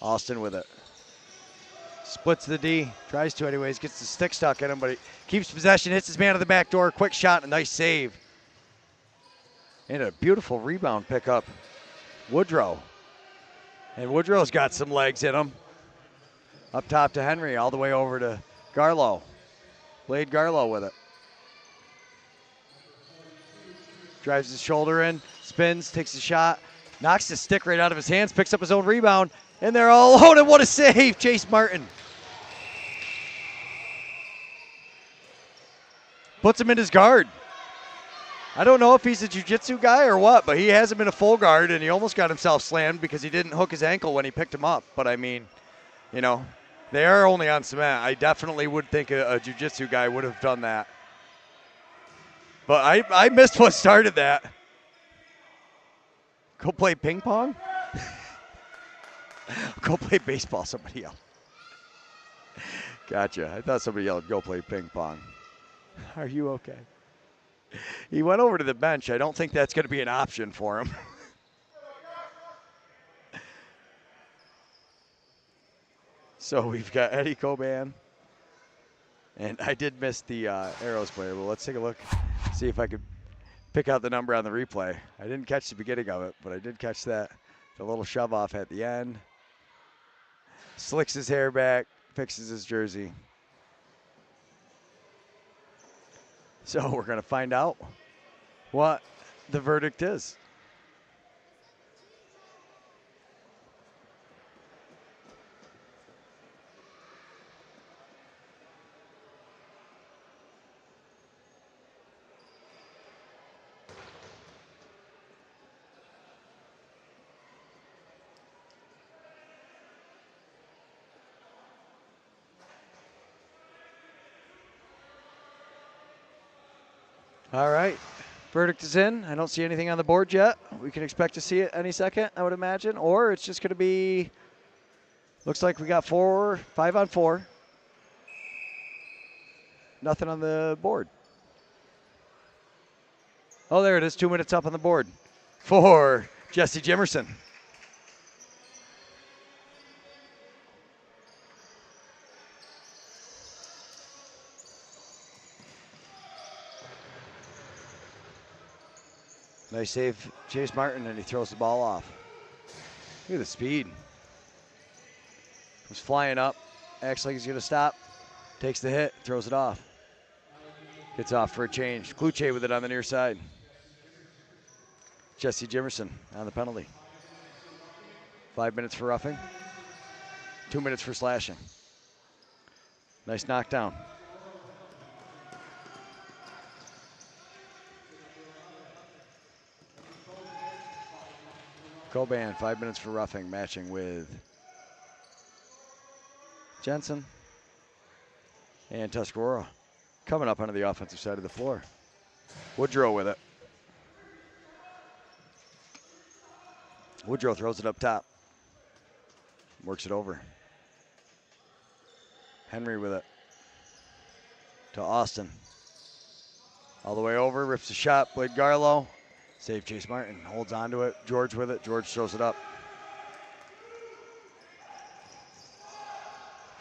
[SPEAKER 1] Austin with it. Splits the D. Tries to anyways. Gets the stick stuck in him, but he keeps possession. Hits his man on the back door. Quick shot and a nice save. And a beautiful rebound pickup. Woodrow. And Woodrow's got some legs in him. Up top to Henry. All the way over to Garlow. Blade Garlow with it. Drives his shoulder in. Spins. Takes a shot. Knocks the stick right out of his hands. Picks up his own rebound. And they're all alone, and what a save, Chase Martin. Puts him in his guard. I don't know if he's a jiu-jitsu guy or what, but he hasn't been a full guard, and he almost got himself slammed because he didn't hook his ankle when he picked him up. But, I mean, you know, they are only on cement. I definitely would think a jiu-jitsu guy would have done that. But I missed what started that. Go play ping pong? Go play baseball, somebody else. Gotcha. I thought somebody yelled, go play ping pong. Are you okay? He went over to the bench. I don't think that's going to be an option for him. So we've got Eddie Coban. And I did miss the Arrows player, but let's take a look, see if I could pick out the number on the replay. I didn't catch the beginning of it, but I did catch that. The little shove off at the end. Slicks his hair back, fixes his jersey. So we're going to find out what the verdict is. All right, verdict is in. I don't see anything on the board yet. We can expect to see it any second, I would imagine, or it's just going to be, looks like we got 5 on 4. Nothing on the board. Oh, there it is, 2 minutes up on the board for Jesse Jimerson. Nice save, Chase Martin, and he throws the ball off. Look at the speed. He's flying up, acts like he's going to stop, takes the hit, throws it off. Gets off for a change. Kluche with it on the near side. Jesse Jimerson on the penalty. 5 minutes for roughing, 2 minutes for slashing. Nice knockdown. Coban, 5 minutes for roughing, matching with Jensen and Tuscarora. Coming up onto the offensive side of the floor. Woodrow with it. Woodrow throws it up top. Works it over. Henry with it. To Austin. All the way over, rips the shot, Blade Garlow. Save Chase Martin, holds on to it. George with it, George throws it up.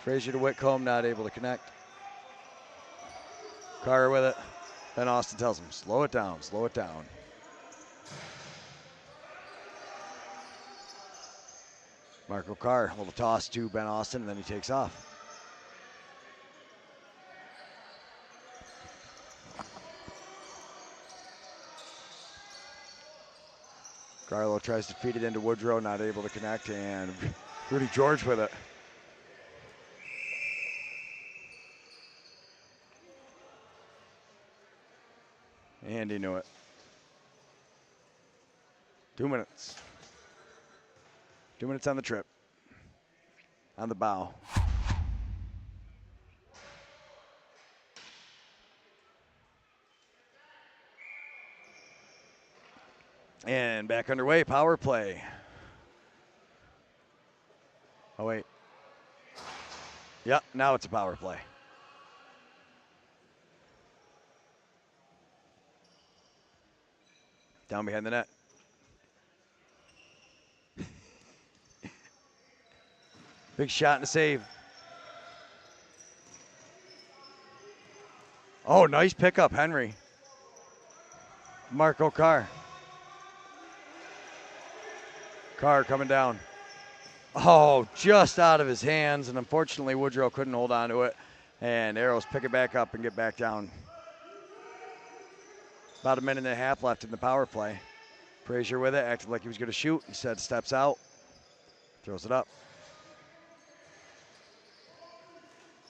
[SPEAKER 1] Frazier to Whitcomb, not able to connect. Carr with it. Then Austin tells him, slow it down, slow it down. Marco Carr, a little toss to Ben Austin, and then he takes off. Garlow tries to feed it into Woodrow, not able to connect, and Rudy George with it. And he knew it. 2 minutes. 2 minutes on the trip. On the bow. And back underway, power play. Oh, wait. Yep, now it's a power play. Down behind the net. Big shot and a save. Oh, nice pickup, Henry. Marco Carr. Carr coming down. Oh, just out of his hands, and unfortunately Woodrow couldn't hold on to it. And Arrows pick it back up and get back down. About a minute and a half left in the power play. Frazier with it, acted like he was going to shoot. Instead, steps out, throws it up.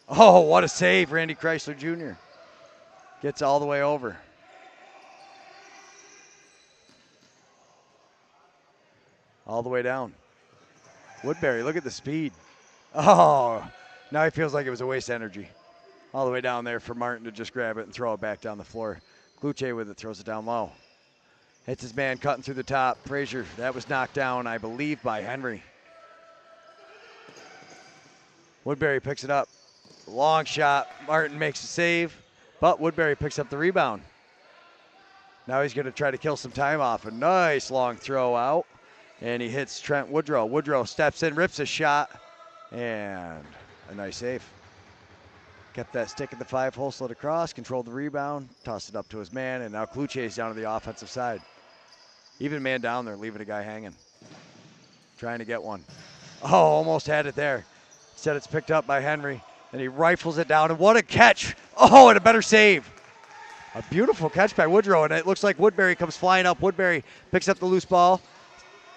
[SPEAKER 1] Oh, what a save, Randy Chrysler Jr. Gets all the way over. All the way down. Woodbury, look at the speed. Oh, now he feels like it was a waste of energy. All the way down there for Martin to just grab it and throw it back down the floor. Kluche with it, throws it down low. Hits his man cutting through the top. Frazier, that was knocked down, I believe, by Henry. Woodbury picks it up. Long shot. Martin makes a save, but Woodbury picks up the rebound. Now he's going to try to kill some time off. A nice long throw out, and he hits Trent Woodrow. Woodrow steps in, rips a shot, and a nice save. Kept that stick at the 5-hole, slid across, controlled the rebound, tossed it up to his man, and now Kluche is down to the offensive side. Even man down there, leaving a guy hanging. Trying to get one. Oh, almost had it there. Instead it's picked up by Henry, and he rifles it down, and what a catch. Oh, and a better save. A beautiful catch by Woodrow, and it looks like Woodbury comes flying up. Woodbury picks up the loose ball,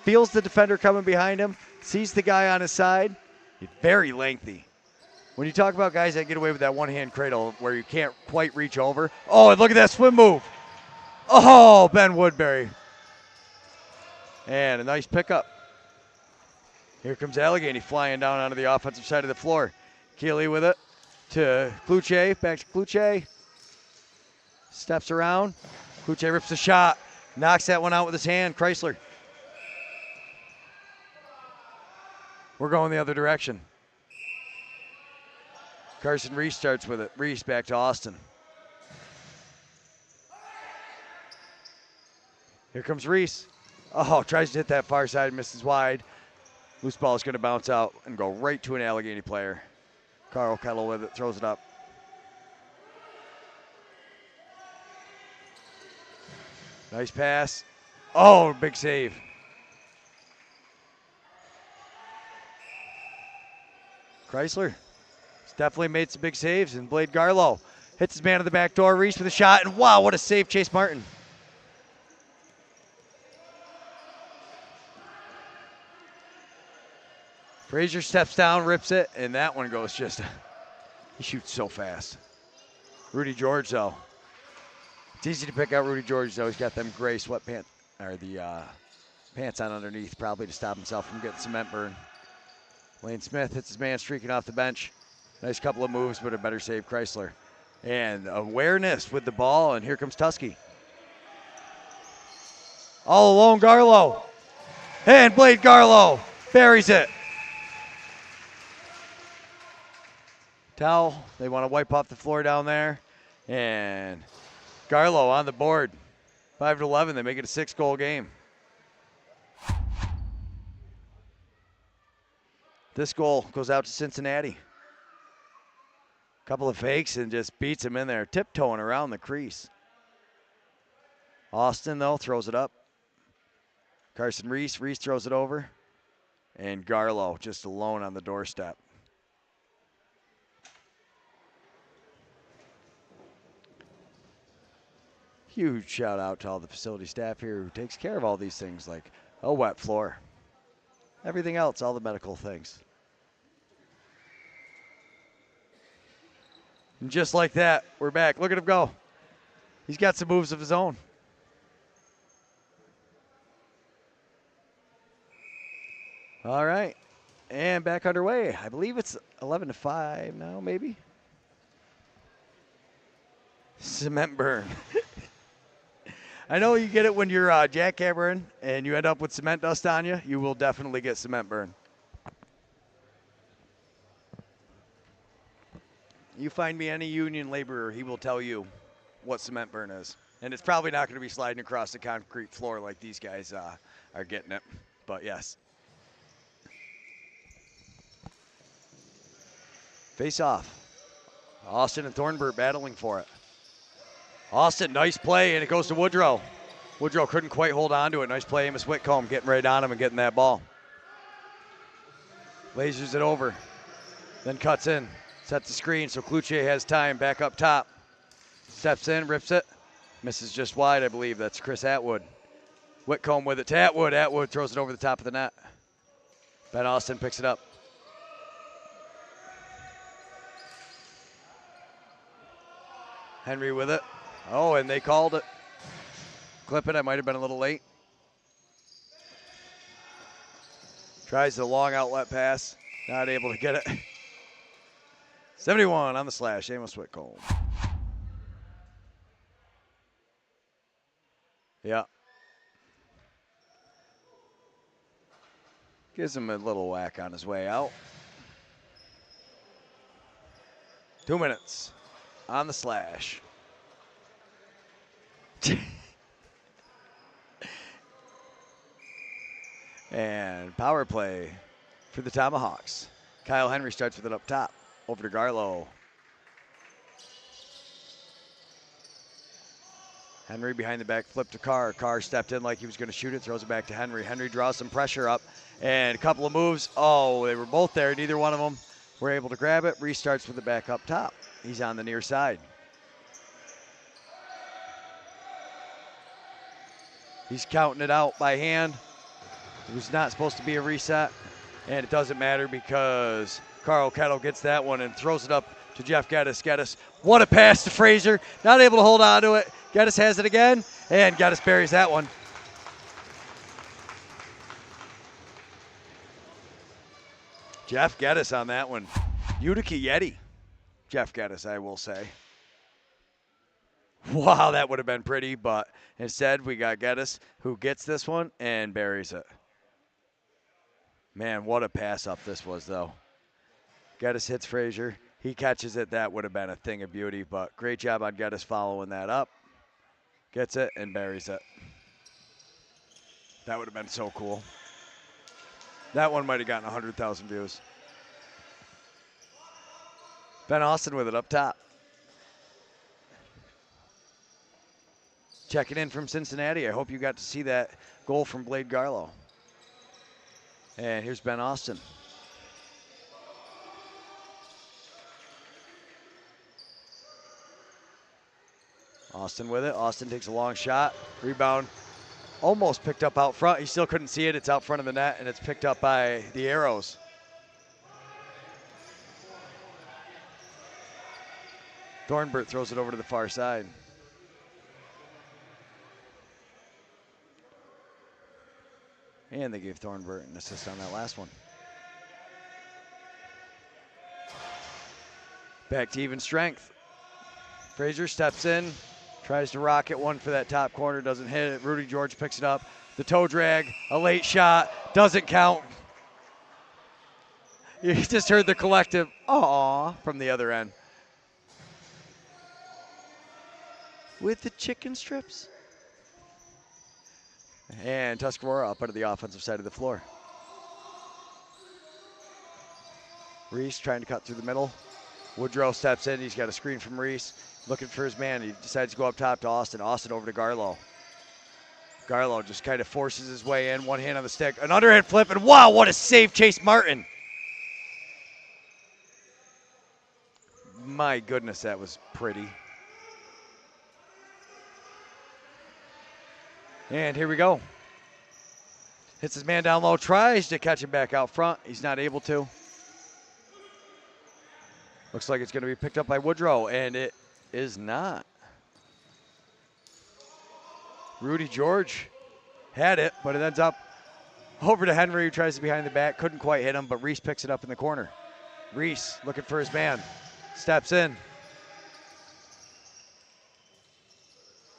[SPEAKER 1] feels the defender coming behind him, sees the guy on his side. He's very lengthy. When you talk about guys that get away with that one-hand cradle where you can't quite reach over. Oh, and look at that swim move. Oh, Ben Woodbury. And a nice pickup. Here comes Allegany flying down onto the offensive side of the floor. Keeley with it to Kluche, back to Kluche. Steps around. Kluche rips the shot. Knocks that one out with his hand. Chrysler. We're going the other direction. Carson Reese starts with it. Reese back to Austin. Here comes Reese. Oh, tries to hit that far side, misses wide. Loose ball is going to bounce out and go right to an Allegany player. Carl Kettle with it, throws it up. Nice pass. Oh, big save. Chrysler has definitely made some big saves, and Blade Garlow hits his man in the back door. Reese with a shot, and wow, what a save, Chase Martin. Frazier steps down, rips it, and that one goes just, he shoots so fast. Rudy George, though. It's easy to pick out Rudy George, though. He's got them gray sweatpants, or the pants on underneath, probably to stop himself from getting cement burn. Lane Smith hits his man streaking off the bench. Nice couple of moves, but a better save, Chrysler. And awareness with the ball, and here comes Tusky. All alone, Garlow. And Blade Garlow buries it. Towel, they want to wipe off the floor down there. And Garlow on the board. 5-11, they make it a 6-goal game. This goal goes out to Cincinnati. Couple of fakes and just beats him in there, tiptoeing around the crease. Austin, though, throws it up. Carson Reese, Reese throws it over. And Garlow just alone on the doorstep. Huge shout out to all the facility staff here who takes care of all these things like a wet floor. Everything else, all the medical things. And just like that, we're back. Look at him go. He's got some moves of his own. All right. And back underway. I believe it's 11-5 now, maybe. Cement burn. I know you get it when you're jackhammering and you end up with cement dust on you. You will definitely get cement burn. You find me any union laborer, he will tell you what cement burn is. And it's probably not going to be sliding across the concrete floor like these guys are getting it. But yes. Face off. Austin and Thornburg battling for it. Austin, nice play, and it goes to Woodrow. Woodrow couldn't quite hold on to it. Nice play, Amos Whitcomb getting right on him and getting that ball. Lasers it over, then cuts in. Sets the screen, so Kluche has time back up top. Steps in, rips it. Misses just wide, I believe. That's Chris Atwood. Whitcomb with it to Atwood. Atwood throws it over the top of the net. Ben Austin picks it up. Henry with it. Oh, and they called it. Clip it, I might have been a little late. Tries the long outlet pass. Not able to get it. 71 on the slash. Amos Whitcomb. Yeah. Gives him a little whack on his way out. 2 minutes on the slash. And power play for the Tomahawks. Kyle Henry starts with it up top. Over to Garlow. Henry behind the back, flip to Carr. Carr stepped in like he was going to shoot it, throws it back to Henry. Henry draws some pressure up, and a couple of moves. Oh, they were both there. Neither one of them were able to grab it. Restarts with it back up top. He's on the near side. He's counting it out by hand. It was not supposed to be a reset, and it doesn't matter because Carl Kettle gets that one and throws it up to Jeff Geddes. Geddes, what a pass to Frazier. Not able to hold on to it. Geddes has it again, and Geddes buries that one. Jeff Geddes on that one. Utica Yeti. Jeff Geddes, I will say. Wow, that would have been pretty, but instead we got Geddes who gets this one and buries it. Man, what a pass up this was, though. Geddes hits Frazier. He catches it. That would have been a thing of beauty, but great job on Geddes following that up. Gets it and buries it. That would have been so cool. That one might have gotten 100,000 views. Ben Austin with it up top. Checking in from Cincinnati. I hope you got to see that goal from Blade Garlow. And here's Ben Austin. Austin with it. Austin takes a long shot. Rebound almost picked up out front. He still couldn't see it. It's out front of the net, and it's picked up by the Arrows. Thornbert throws it over to the far side. And they gave Thornbert an assist on that last one. Back to even strength. Frazier steps in, tries to rocket one for that top corner, doesn't hit it. Rudy George picks it up. The toe drag, a late shot, doesn't count. You just heard the collective "aww" from the other end. With the chicken strips. And Tuscarora up under the offensive side of the floor. Reese trying to cut through the middle. Woodrow steps in. He's got a screen from Reese. Looking for his man. He decides to go up top to Austin. Austin over to Garlow. Garlow just kind of forces his way in. One hand on the stick. An underhand flip. And wow, what a save, Chase Martin. My goodness, that was pretty. And here we go. Hits his man down low, tries to catch him back out front. He's not able to. Looks like it's going to be picked up by Woodrow, and it is not. Rudy George had it, but it ends up over to Henry, who tries to behind the back. Couldn't quite hit him, but Reese picks it up in the corner. Reese looking for his man. Steps in.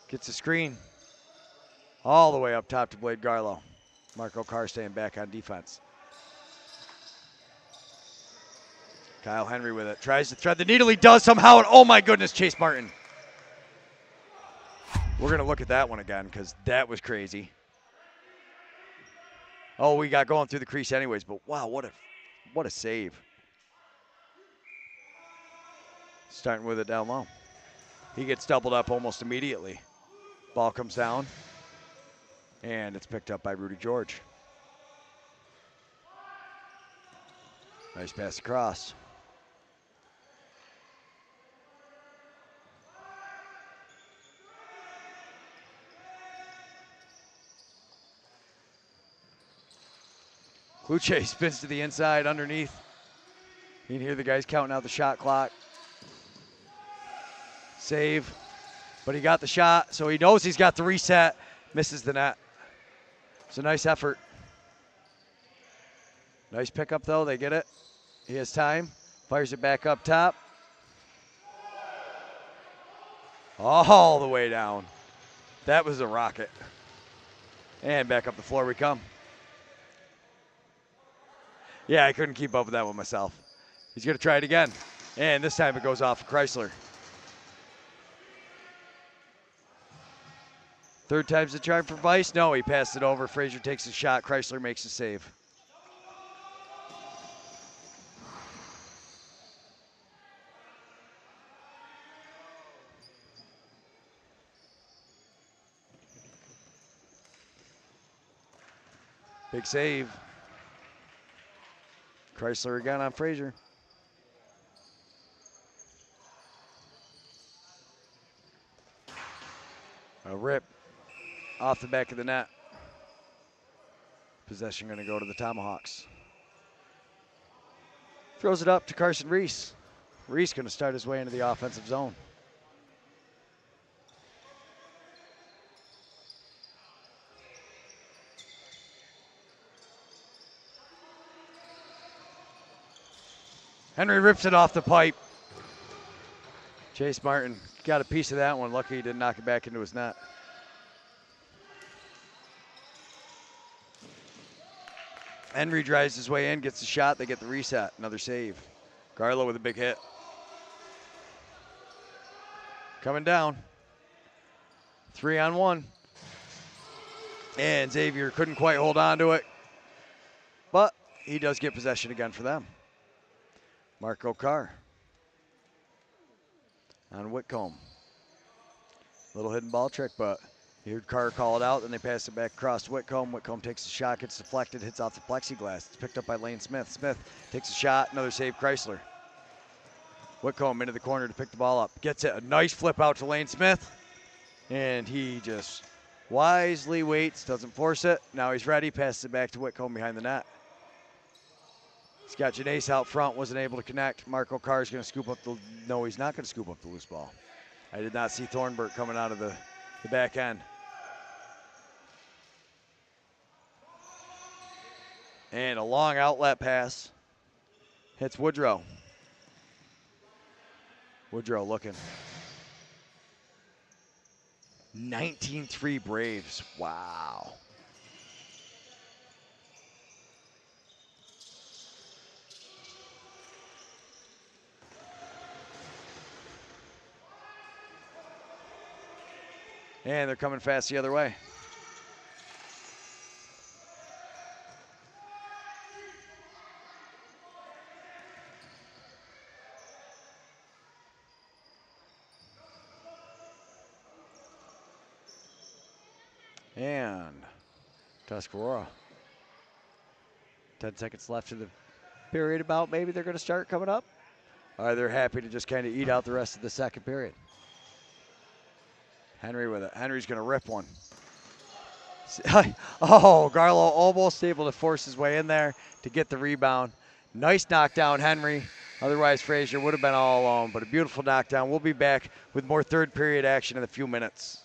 [SPEAKER 1] Gets a screen. All the way up top to Blade Garlow. Marco Carr staying back on defense. Kyle Henry with it. Tries to thread the needle. He does somehow. And oh my goodness, Chase Martin. We're going to look at that one again because that was crazy. Oh, we got going through the crease anyways, but wow, what a save. Starting with it down low. He gets doubled up almost immediately. Ball comes down. And it's picked up by Rudy George. Nice pass across. Kluche spins to the inside underneath. You can hear the guys counting out the shot clock. Save. But he got the shot, so he knows he's got the reset. Misses the net. It's a nice effort. Nice pickup, though. They get it. He has time. Fires it back up top. All the way down. That was a rocket. And back up the floor we come. Yeah, I couldn't keep up with that one myself. He's going to try it again. And this time it goes off Chrysler. Third time's the charm for Vice. No, he passed it over. Frazier takes a shot. Chrysler makes a save. Big save. Chrysler again on Frazier. A rip off the back of the net. Possession going to go to the Tomahawks. Throws it up to Carson Reese. Reese going to start his way into the offensive zone. Henry rips it off the pipe. Chase Martin got a piece of that one. Lucky he didn't knock it back into his net. Henry drives his way in, gets the shot. They get the reset. Another save. Garlow with a big hit. Coming down. 3-on-1. And Xavier couldn't quite hold on to it. But he does get possession again for them. Marco Carr on Whitcomb. Little hidden ball trick, but you heard Carr call it out, then they pass it back across to Whitcomb. Whitcomb takes the shot, gets deflected, hits off the plexiglass. It's picked up by Lane Smith. Smith takes a shot, another save, Chrysler. Whitcomb into the corner to pick the ball up. Gets it, a nice flip out to Lane Smith. And he just wisely waits, doesn't force it. Now he's ready, passes it back to Whitcomb behind the net. He's got Janace out front, wasn't able to connect. Marco Carr is going to scoop up the, no, he's not going to scoop up the loose ball. I did not see Thornburg coming out of the back end. And a long outlet pass. Hits Woodrow. Woodrow looking. 19-3 Braves. Wow. And they're coming fast the other way. And Tuscarora. 10 seconds left of the period about. Maybe they're going to start coming up. Or they're happy to just kind of eat out the rest of the second period. Henry with it. Henry's going to rip one. Oh, Garlow almost able to force his way in there to get the rebound. Nice knockdown, Henry. Otherwise, Frazier would have been all alone, but a beautiful knockdown. We'll be back with more third period action in a few minutes.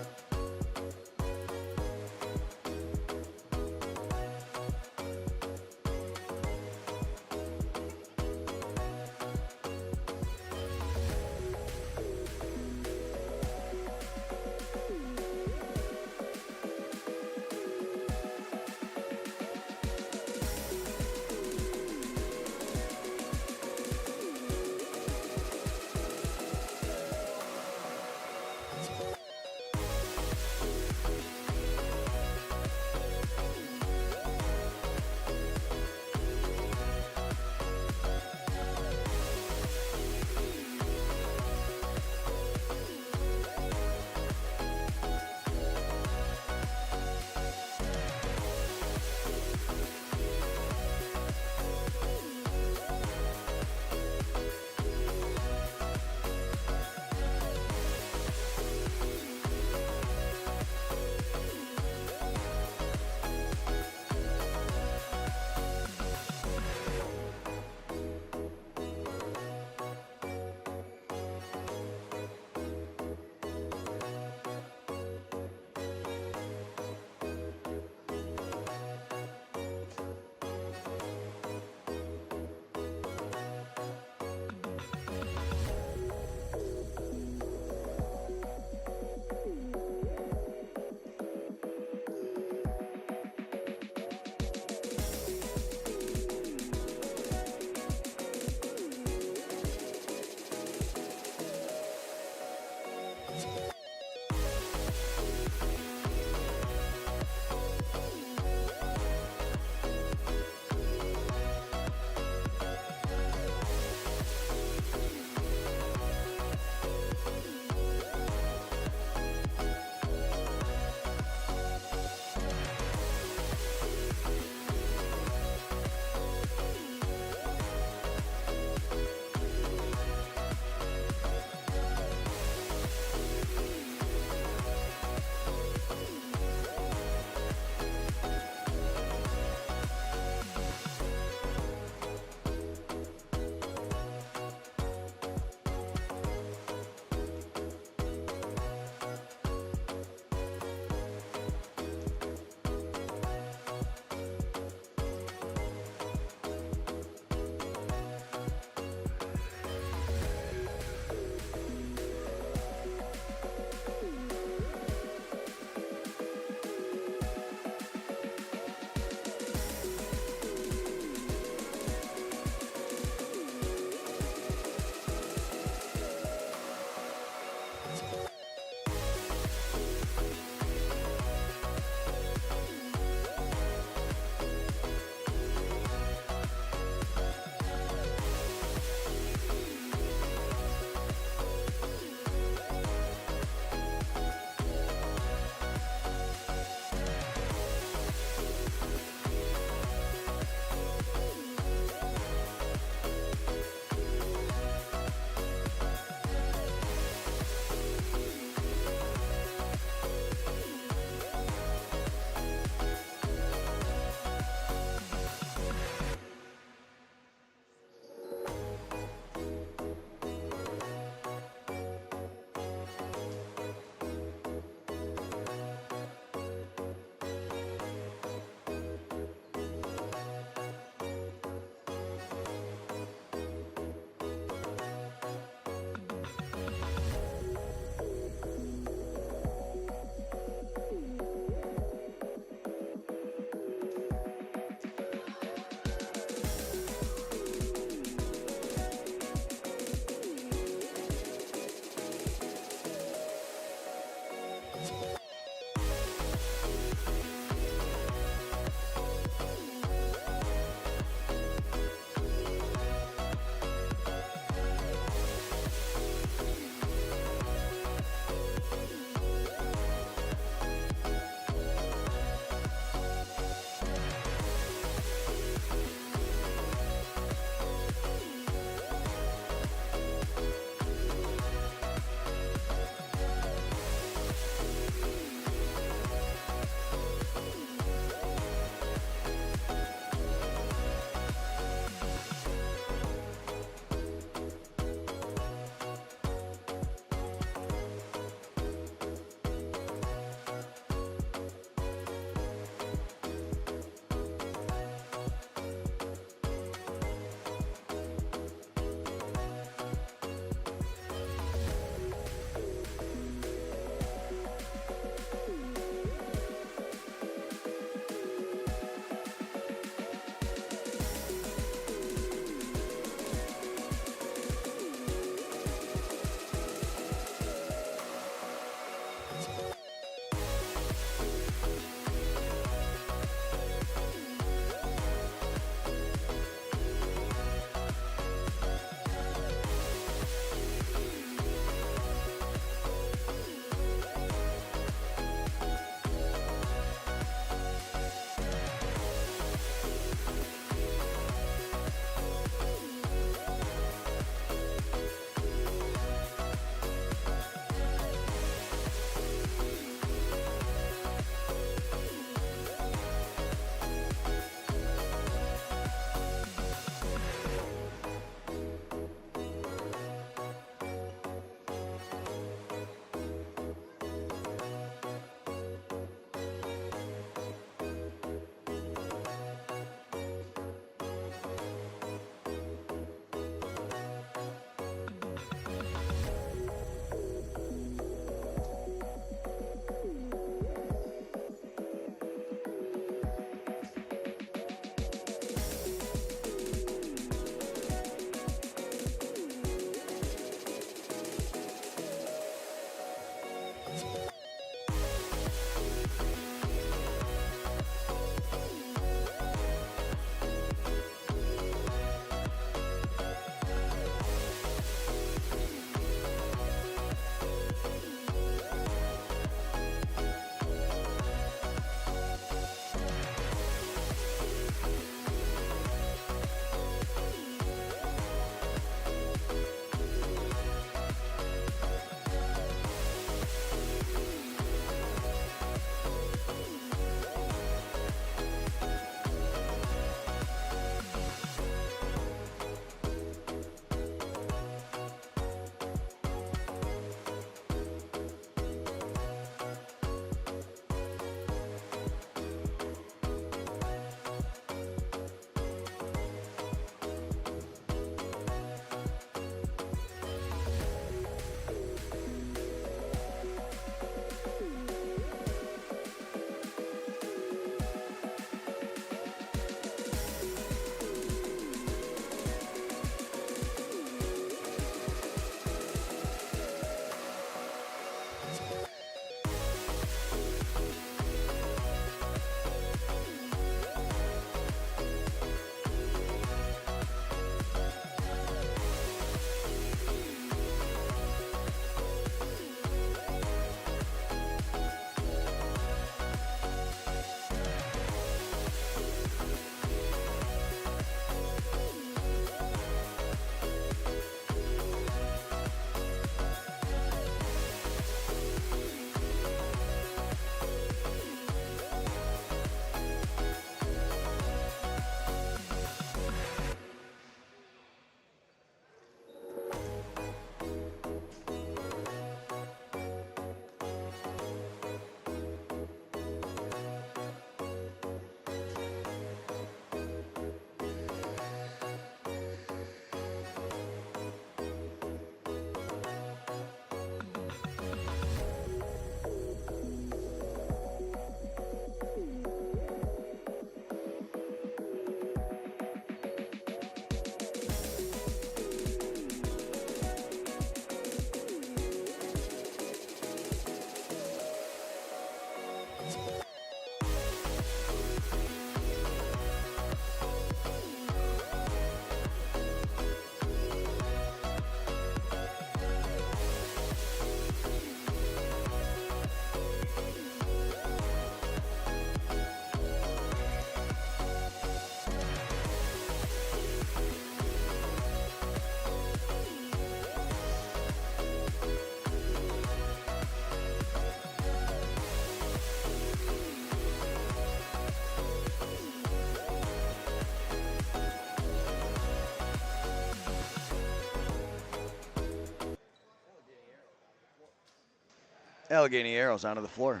[SPEAKER 1] Allegany arrows onto the floor.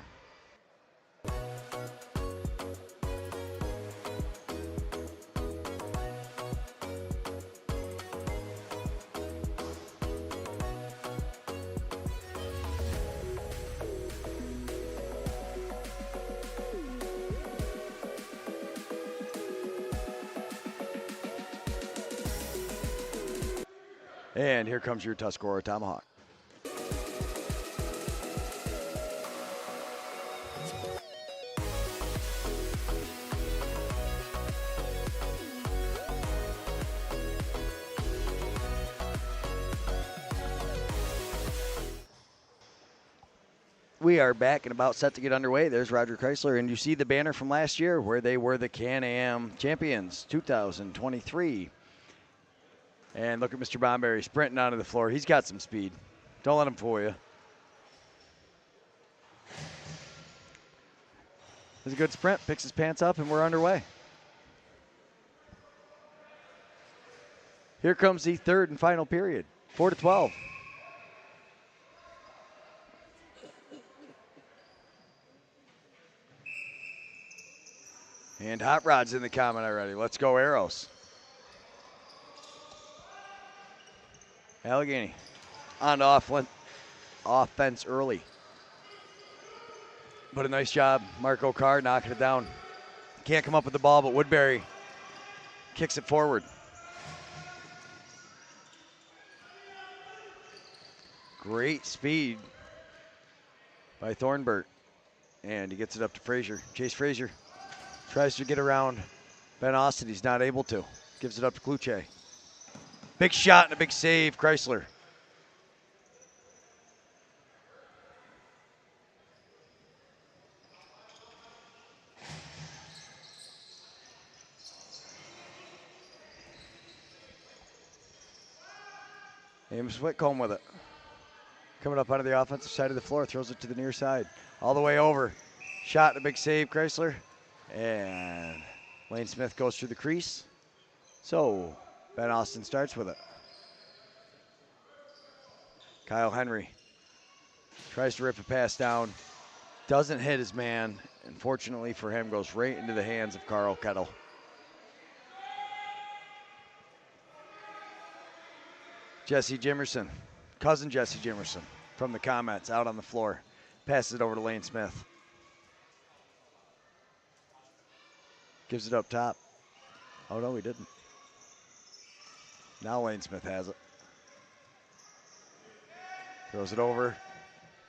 [SPEAKER 1] And here comes your Tuscarora Tomahawk. We are back and about set to get underway. There's Roger Chrysler, and you see the banner from last year where they were the Can-Am champions, 2023. And look at Mr. Bomberry sprinting onto the floor. He's got some speed. Don't let him fool you. It's a good sprint, picks his pants up, and we're underway. Here comes the third and final period, 4-12. And Hot Rod's in the comment already. Let's go Arrows. Allegany on offense early. But a nice job, Marco Carr knocking it down. Can't come up with the ball, but Woodbury kicks it forward. Great speed by Thornbert. And he gets it up to Frazier. Chase Frazier tries to get around Ben Austin. He's not able to. Gives it up to Kluche. Big shot and a big save, Chrysler. Amos Whitcomb with it. Coming up onto the offensive side of the floor, throws it to the near side. All the way over. Shot and a big save, Chrysler. And Lane Smith goes through the crease. So Ben Austin starts with it. Kyle Henry tries to rip a pass down. Doesn't hit his man. Unfortunately for him, goes right into the hands of Carl Kettle. Jesse Jimerson, cousin Jesse Jimerson from the comments out on the floor. Passes it over to Lane Smith. Gives it up top. Oh, no, he didn't. Now Lane Smith has it. Throws it over.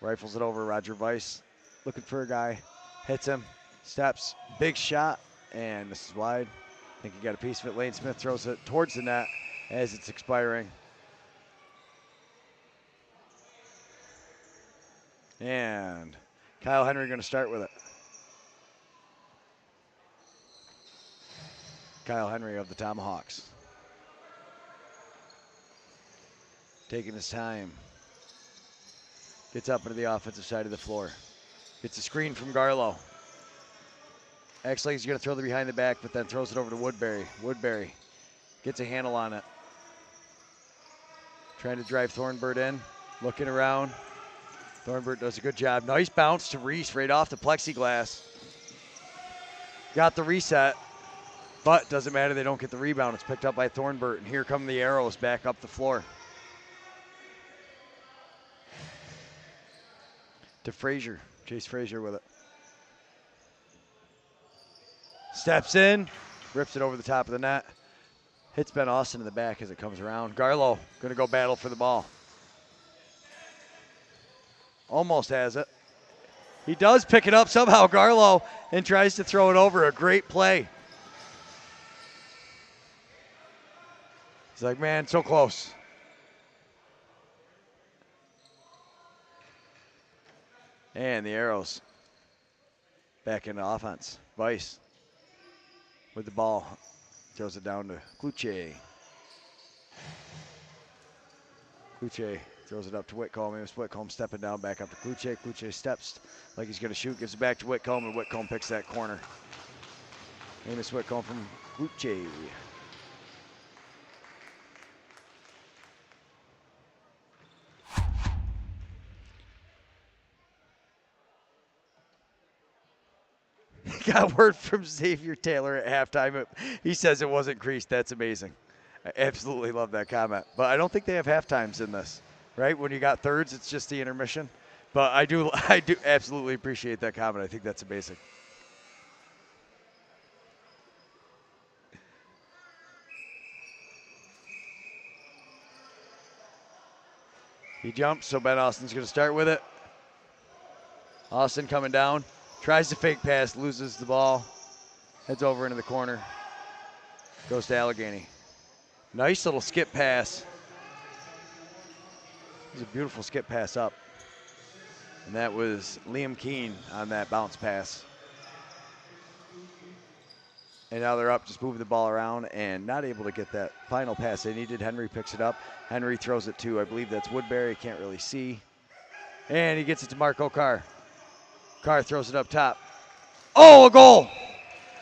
[SPEAKER 1] Rifles it over. Roger Weiss looking for a guy. Hits him. Steps. Big shot. And misses wide. I think he got a piece of it. Lane Smith throws it towards the net as it's expiring. And Kyle Henry going to start with it. Kyle Henry of the Tomahawks. Taking his time. Gets up into the offensive side of the floor. Gets a screen from Garlow. Actually, he's going to throw it behind the back, but then throws it over to Woodbury. Woodbury gets a handle on it. Trying to drive Thornbert in. Looking around. Thornbert does a good job. Nice bounce to Reese right off the plexiglass. Got the reset, but doesn't matter. They don't get the rebound. It's picked up by Thornbert, and here come the Arrows back up the floor. To Frazier. Chase Frazier with it. Steps in. Rips it over the top of the net. Hits Ben Austin in the back as it comes around. Garlow going to go battle for the ball. Almost has it. He does pick it up somehow, Garlow, and tries to throw it over. A great play. He's like, man, so close. And the Arrows back into offense. Weiss with the ball. Throws it down to Kluche. Kluche throws it up to Whitcomb. Amos Whitcomb stepping down back up to Kluche. Kluche steps like he's going to shoot, gives it back to Whitcomb, and Whitcomb picks that corner. Amos Whitcomb from Kluche. Got word from Xavier Taylor at halftime. He says it wasn't creased. That's amazing. I absolutely love that comment. But I don't think they have half times in this, right? When you got thirds, it's just the intermission. But I do absolutely appreciate that comment. I think that's amazing. He jumps, so Ben Austin's going to start with it. Austin coming down. Tries to fake pass, loses the ball, heads over into the corner, goes to Allegany. Nice little skip pass. It was a beautiful skip pass up. And that was Liam Keene on that bounce pass. And now they're up, just moving the ball around and not able to get that final pass they needed. Henry picks it up. Henry throws it to, I believe that's Woodbury, can't really see. And he gets it to Marco Carr. Carr throws it up top. Oh, a goal!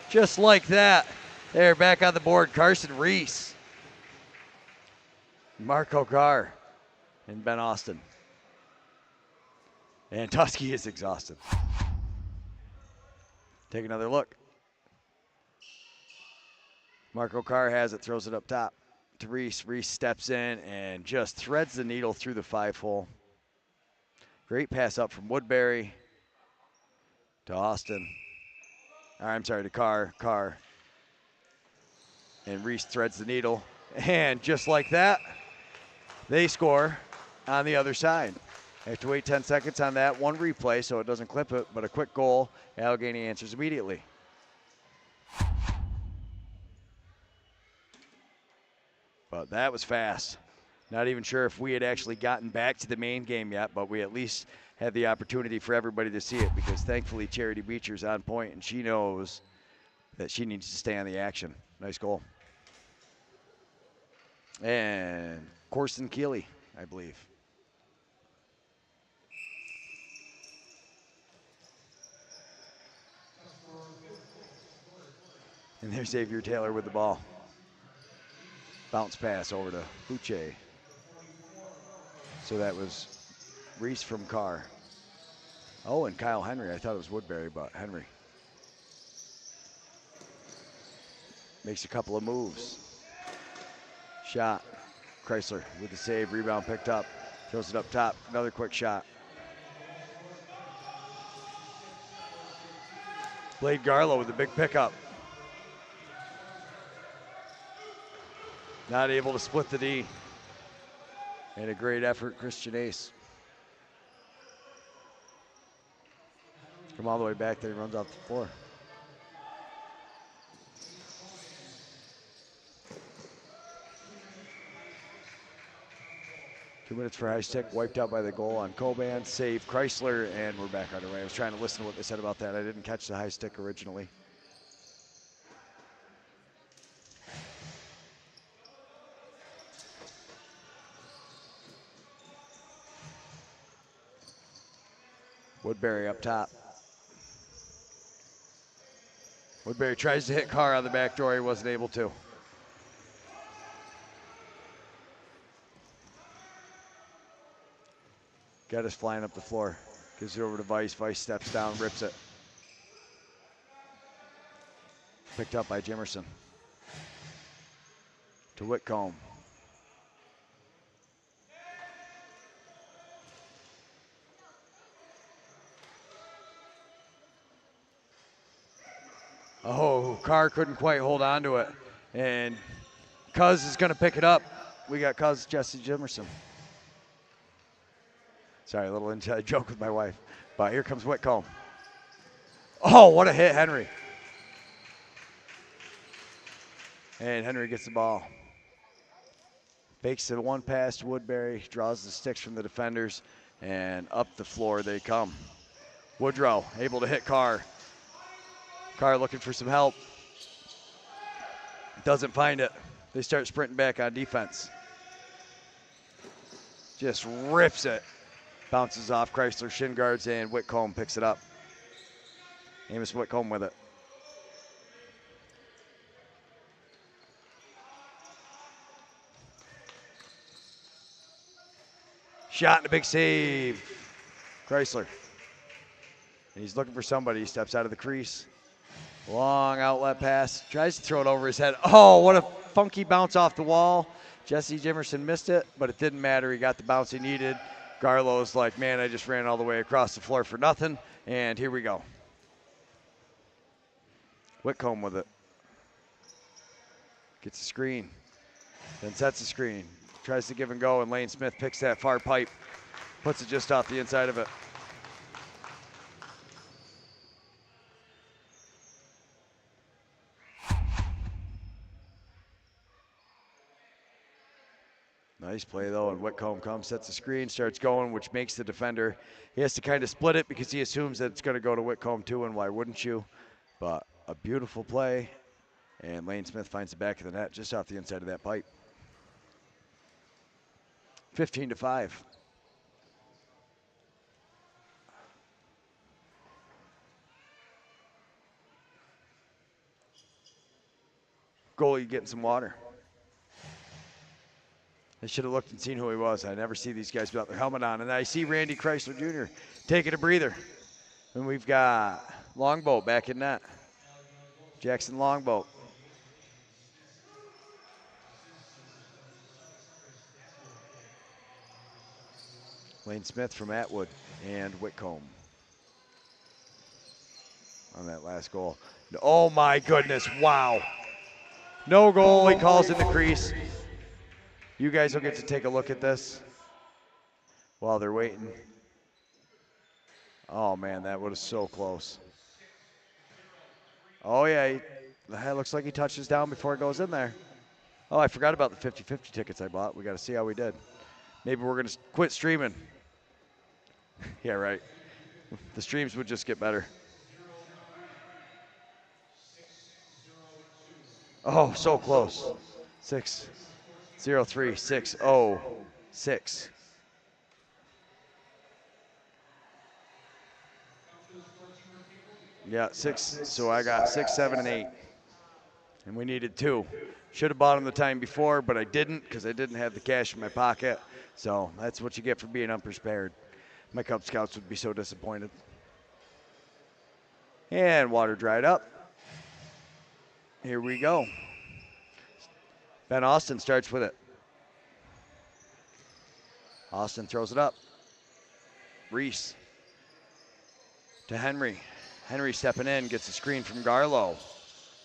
[SPEAKER 1] Just like that. There, back on the board, Carson Reese. Marco Carr and Ben Austin. And Tusky is exhausted. Take another look. Marco Carr has it, throws it up top to Reese. Reese steps in and just threads the needle through the 5-hole. Great pass up from Woodbury. To Austin. I'm sorry, to Carr. Carr. And Reese threads the needle. And just like that, they score on the other side. They have to wait 10 seconds on that one replay so it doesn't clip it, but a quick goal. Allegany answers immediately. But that was fast. Not even sure if we had actually gotten back to the main game yet, but we at least had the opportunity for everybody to see it because thankfully Charity Beecher's on point and she knows that she needs to stay on the action. Nice goal. And Corson Keeley, I believe. And there's Xavier Taylor with the ball. Bounce pass over to Uche. So that was Reese from Carr. Oh, and Kyle Henry. I thought it was Woodbury, but Henry. Makes a couple of moves. Shot. Chrysler with the save. Rebound picked up. Throws it up top. Another quick shot. Blade Garlow with the big pickup. Not able to split the D. And a great effort, Christian Ace. Come all the way back there, he runs off the floor. Two minutes for high stick, wiped out by the goal on Coban, save Chrysler, and we're back underway. I was trying to listen to what they said about that. I didn't catch the high stick originally. Woodbury up top. Woodbury tries to hit Carr on the back door. He wasn't able to. Geddes flying up the floor. Gives it over to Weiss. Weiss steps down, rips it. Picked up by Jimerson. To Whitcomb. Oh, Carr couldn't quite hold on to it. And Cuz is going to pick it up. We got Jesse Jimerson. Sorry, a little inside joke with my wife. But here comes Whitcomb. Oh, what a hit, Henry. And Henry gets the ball. Fakes the one pass to Woodbury, draws the sticks from the defenders, and up the floor they come. Woodrow able to hit Carr. Carr looking for some help. Doesn't find it. They start sprinting back on defense. Just rips it. Bounces off Chrysler shin guards, and Whitcomb picks it up. Amos Whitcomb with it. Shot and a big save. Chrysler. And he's looking for somebody. He steps out of the crease. Long outlet pass. Tries to throw it over his head. Oh, what a funky bounce off the wall. Jesse Jimerson missed it, but it didn't matter. He got the bounce he needed. Garlow's like, man, I just ran all the way across the floor for nothing. And here we go. Whitcomb with it. Gets a screen. Then sets a screen. Tries to give and go, and Lane Smith picks that far pipe. Puts it just off the inside of it. Nice play, though, and Whitcomb comes, sets the screen, starts going, which makes the defender. He has to kind of split it because he assumes that it's going to go to Whitcomb, too, and why wouldn't you? But a beautiful play, and Lane Smith finds the back of the net just off the inside of that pipe. 15-5. Goalie getting some water. I should have looked and seen who he was. I never see these guys without their helmet on. And I see Randy Chrysler Jr. taking a breather. And we've got Longboat back in net. Jackson Longboat. Lane Smith from Atwood and Whitcomb on that last goal. Oh my goodness, wow. No goal, he calls in the crease. You guys will get to take a look at this while they're waiting. Oh man, that was so close. Oh yeah, it looks like he touches down before it goes in there. Oh, I forgot about the 50-50 tickets I bought. We got to see how we did. Maybe we're going to quit streaming. Yeah, right. The streams would just get better. Oh, so close. 6-0-3-6-0-6. Yeah, 6. So I got 6, 7, and 8. And we needed 2. Should have bought them the time before, but I didn't because I didn't have the cash in my pocket. So that's what you get for being unprepared. My Cub Scouts would be so disappointed. And water dried up. Here we go. Ben Austin starts with it. Austin throws it up. Reese to Henry. Henry stepping in, gets a screen from Garlow.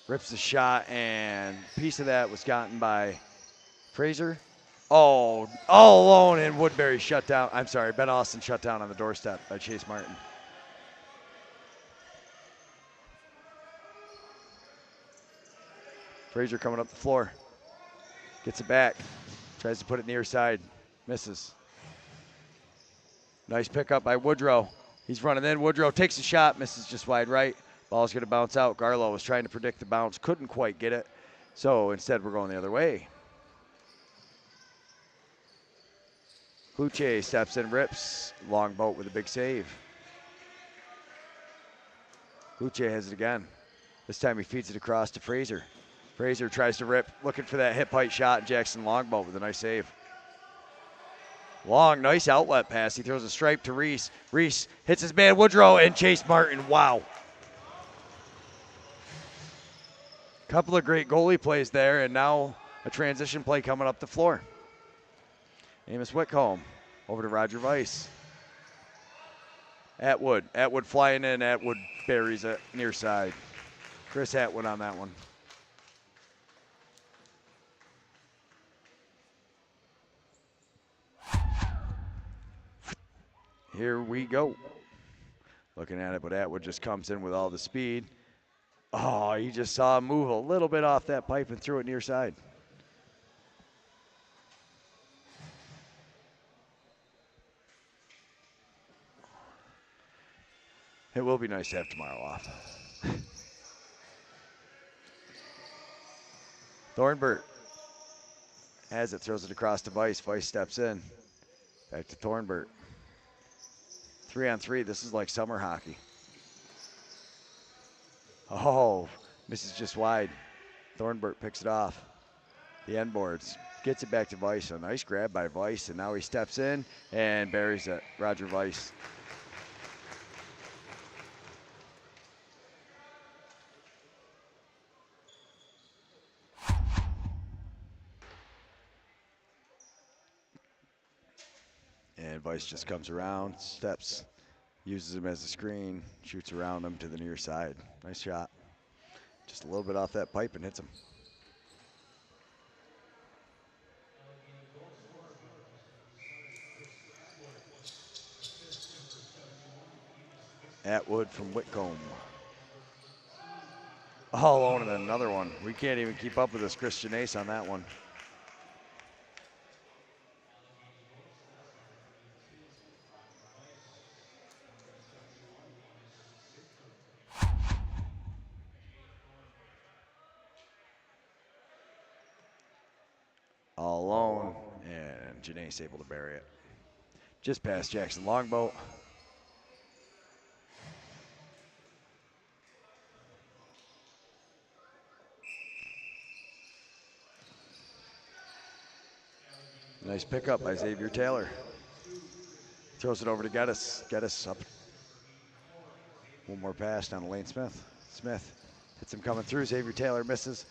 [SPEAKER 1] Rips the shot, and a piece of that was gotten by Fraser. Oh, all alone, and Woodbury shut down. I'm sorry, Ben Austin shut down on the doorstep by Chase Martin. Fraser coming up the floor. Gets it back. Tries to put it near side. Misses. Nice pickup by Woodrow. He's running in. Woodrow takes a shot. Misses just wide right. Ball's going to bounce out. Garlow was trying to predict the bounce. Couldn't quite get it. So instead we're going the other way. Kluche steps in, rips. Longboat with a big save. Kluche has it again. This time he feeds it across to Fraser. Fraser tries to rip, looking for that hip height shot. Jackson Longboat with a nice save. Long, nice outlet pass. He throws a stripe to Reese. Reese hits his man Woodrow and Chase Martin. Wow. Couple of great goalie plays there, and now a transition play coming up the floor. Amos Whitcomb over to Roger Weiss. Atwood flying in. Atwood buries it near side. Chris Atwood on that one. Here we go. Looking at it, but Atwood just comes in with all the speed. Oh, you just saw him move a little bit off that pipe and threw it near side. It will be nice to have tomorrow off. Thornbert has it, throws it across to Weiss. Weiss steps in. Back to Thornbert. 3-on-3, this is like summer hockey. Oh, misses just wide. Thornbert picks it off. The end boards. Gets it back to Weiss. A nice grab by Weiss, and now he steps in and buries it. Roger Weiss. And Weiss just comes around, steps, uses him as a screen, shoots around him to the near side. Nice shot. Just a little bit off that pipe and hits him. Atwood from Whitcomb. All alone and another one. We can't even keep up with this Christian Ace on that one. All alone, and Janae's able to bury it. Just past Jackson Longboat. Nice pickup by Xavier Taylor. Throws it over to Geddes. Geddes up. One more pass down to Lane Smith. Smith hits him coming through. Xavier Taylor misses.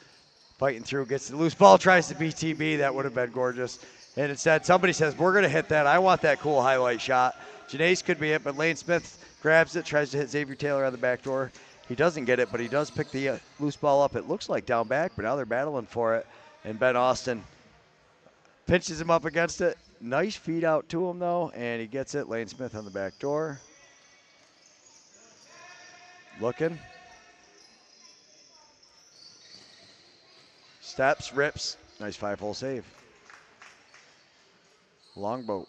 [SPEAKER 1] Fighting through, gets the loose ball, tries to BTB. That would have been gorgeous. And instead, somebody says, we're going to hit that. I want that cool highlight shot. Janae's could be it, but Lane Smith grabs it, tries to hit Xavier Taylor on the back door. He doesn't get it, but he does pick the loose ball up. It looks like down back, but now they're battling for it. And Ben Austin pinches him up against it. Nice feed out to him, though, and he gets it. Lane Smith on the back door. Looking. Steps, rips. Nice 5-hole save. Longboat.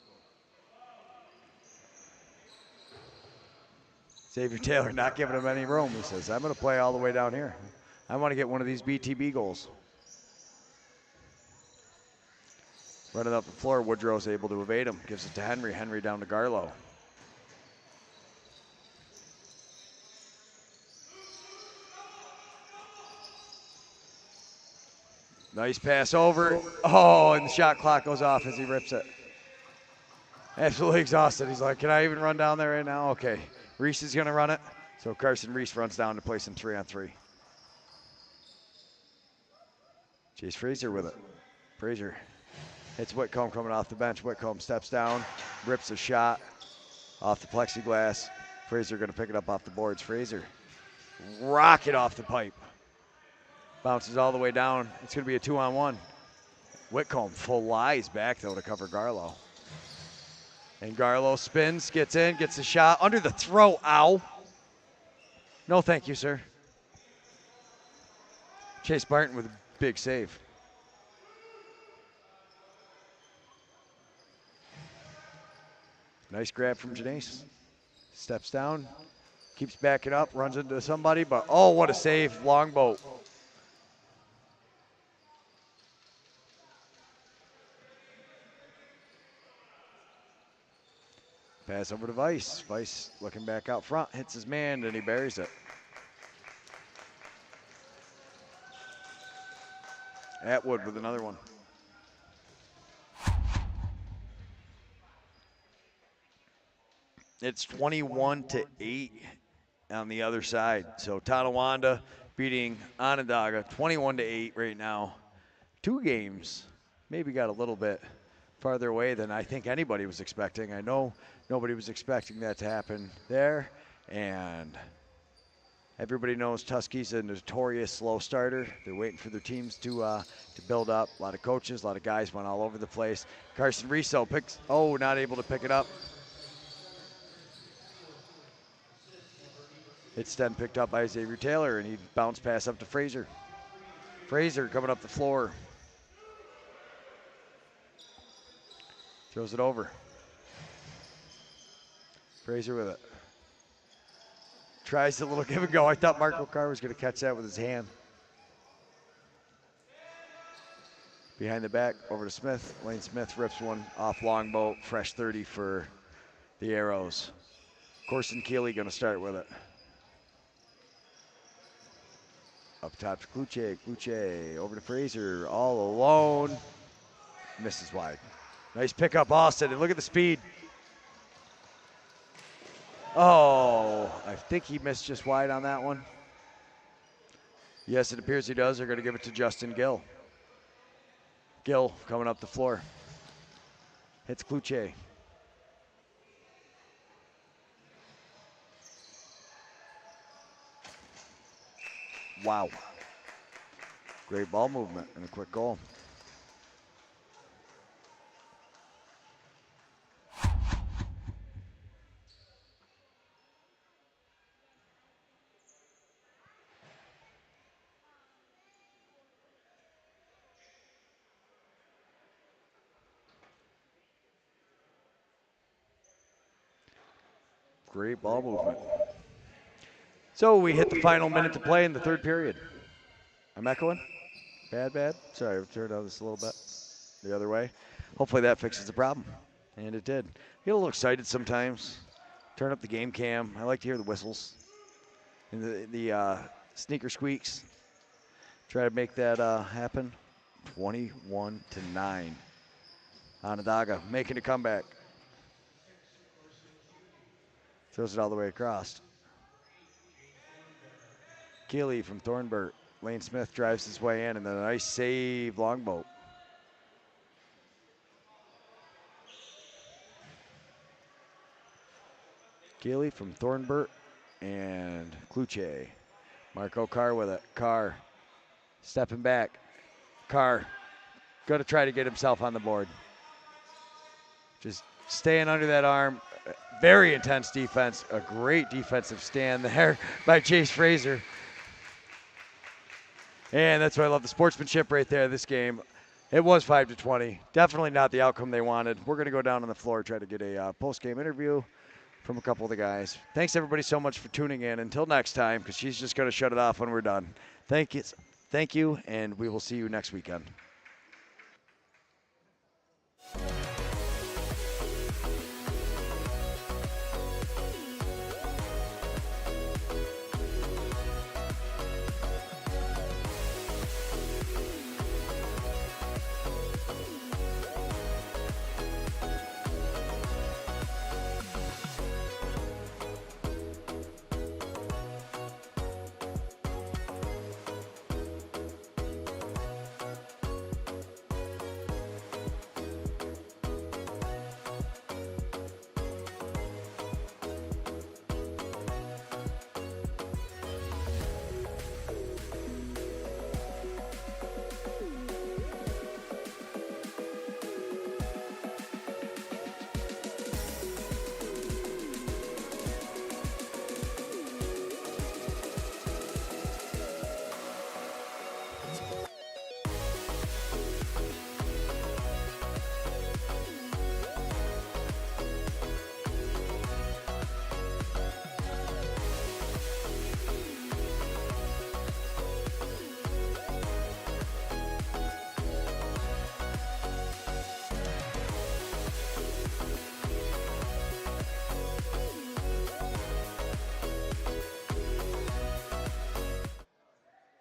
[SPEAKER 1] Xavier Taylor not giving him any room. He says, I'm going to play all the way down here. I want to get one of these BTB goals. Running up the floor, Woodrow's able to evade him. Gives it to Henry. Henry down to Garlow. Nice pass over. Oh, and the shot clock goes off as he rips it. Absolutely exhausted. He's like, can I even run down there right now? Okay. Reese is going to run it. So Carson Reese runs down to play some 3-on-3. Chase Fraser with it. Fraser hits Whitcomb coming off the bench. Whitcomb steps down, rips a shot off the plexiglass. Fraser going to pick it up off the boards. Fraser, rocket off the pipe. Bounces all the way down. It's going to be a 2-on-1. Whitcomb full lies back, though, to cover Garlow. And Garlow spins, gets in, gets the shot. Under the throw. Ow. No, thank you, sir. Chase Barton with a big save. Nice grab from Janace. Steps down, keeps backing up, runs into somebody, but oh, what a save. Longboat. Pass over to Weiss. Weiss looking back out front, hits his man, and he buries it. Atwood with another one. It's 21-8 on the other side. So Tonawanda beating Onondaga 21-8 right now. 2 games, maybe got a little bit farther away than I think anybody was expecting. I know nobody was expecting that to happen there, and everybody knows Tuskie's a notorious slow starter. They're waiting for their teams to build up. A lot of coaches, a lot of guys went all over the place. Carson Riso picks, not able to pick it up. It's then picked up by Xavier Taylor, and he bounce pass up to Fraser. Fraser coming up the floor. Throws it over. Fraser with it. Tries a little give and go. I thought Marco Carr was going to catch that with his hand. Behind the back, over to Smith. Lane Smith rips one off Longboat. Fresh 30 for the Arrows. Corson Keeley going to start with it. Up top to Kluche. Kluche over to Fraser. All alone. Misses wide. Nice pickup, Austin. And look at the speed. Oh, I think he missed just wide on that one. Yes, it appears he does. They're going to give it to Justin Gill. Gill coming up the floor. Hits Kluche. Wow. Great ball movement and a quick goal. Great ball movement. So we hit the final minute to play in the third period. I'm echoing? Bad? Sorry, I've turned on this a little bit the other way. Hopefully that fixes the problem. And it did. Get a little excited sometimes. Turn up the game cam. I like to hear the whistles and the sneaker squeaks. Try to make that happen. 21-9. Onondaga making a comeback. Throws it all the way across. Keeley from Thornburg. Lane Smith drives his way in, and then a nice save, Longboat. Keeley from Thornburg and Kluche. Marco Carr with it. Carr stepping back. Carr going to try to get himself on the board. Just staying under that arm. Very intense defense. A great defensive stand there by Chase Fraser. And that's why I love the sportsmanship right there this game. It was 5-20. Definitely not the outcome they wanted. We're going to go down on the floor, try to get a post-game interview from a couple of the guys. Thanks, everybody, so much for tuning in. Until next time, because she's just going to shut it off when we're done. Thank you, and we will see you next weekend.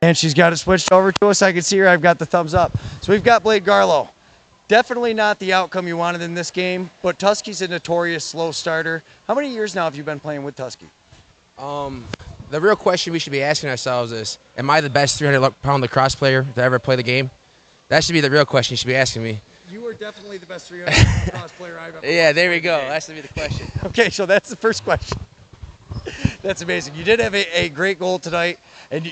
[SPEAKER 1] And she's got it switched over to us. I can see her. I've got the thumbs up. So we've got Blade Garlow. Definitely not the outcome you wanted in this game, but Tusky's a notorious slow starter. How many years now have you been playing with Tusky?
[SPEAKER 5] The real question we should be asking ourselves is, am I the best 300-pound lacrosse player to ever play the game? That should be the real question you should be asking me.
[SPEAKER 1] You are definitely the best 300 lacrosse player I've ever
[SPEAKER 5] Yeah, there we go. That should be the question.
[SPEAKER 1] Okay, so that's the first question. That's amazing. You did have a great goal tonight, and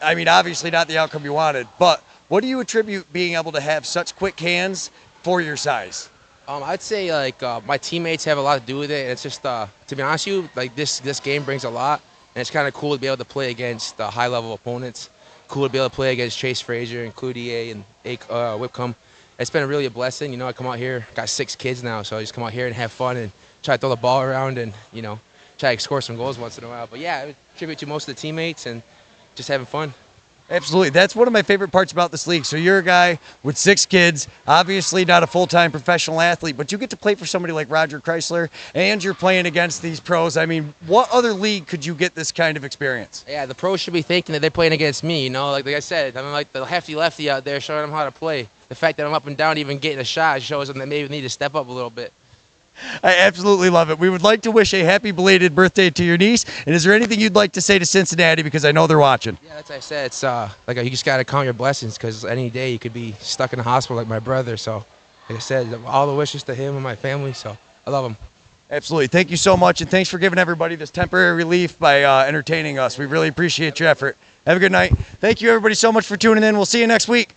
[SPEAKER 1] I mean, obviously not the outcome you wanted, but what do you attribute being able to have such quick hands for your size?
[SPEAKER 5] I'd say my teammates have a lot to do with it. And it's just to be honest with you, like this game brings a lot, And it's kind of cool to be able to play against high-level opponents. Cool to be able to play against Chase Frazier and Cloutier and Whitcomb. It's been really a blessing. You know, I come out here, got 6 kids now, so I just come out here and have fun and try to throw the ball around and, you know, try to score some goals once in a while. But yeah, I would tribute to most of the teammates and just having fun.
[SPEAKER 1] Absolutely. That's one of my favorite parts about this league. So you're a guy with 6 kids, obviously not a full-time professional athlete, but you get to play for somebody like Roger Chrysler, and you're playing against these pros. I mean, what other league could you get this kind of experience?
[SPEAKER 5] Yeah, the pros should be thinking that they're playing against me, you know? Like I said, I'm like the hefty-lefty out there showing them how to play. The fact that I'm up and down even getting a shot shows them that maybe need to step up a little bit.
[SPEAKER 1] I absolutely love it. We would like to wish a happy belated birthday to your niece. And is there anything you'd like to say to Cincinnati, because I know they're watching?
[SPEAKER 5] Yeah, that's what I said. It's like you just got to count your blessings, because any day you could be stuck in the hospital like my brother. So, like I said, all the wishes to him and my family. So, I love him.
[SPEAKER 1] Absolutely. Thank you so much, and thanks for giving everybody this temporary relief by entertaining us. We really appreciate your effort. Have a good night. Thank you, everybody, so much for tuning in. We'll see you next week.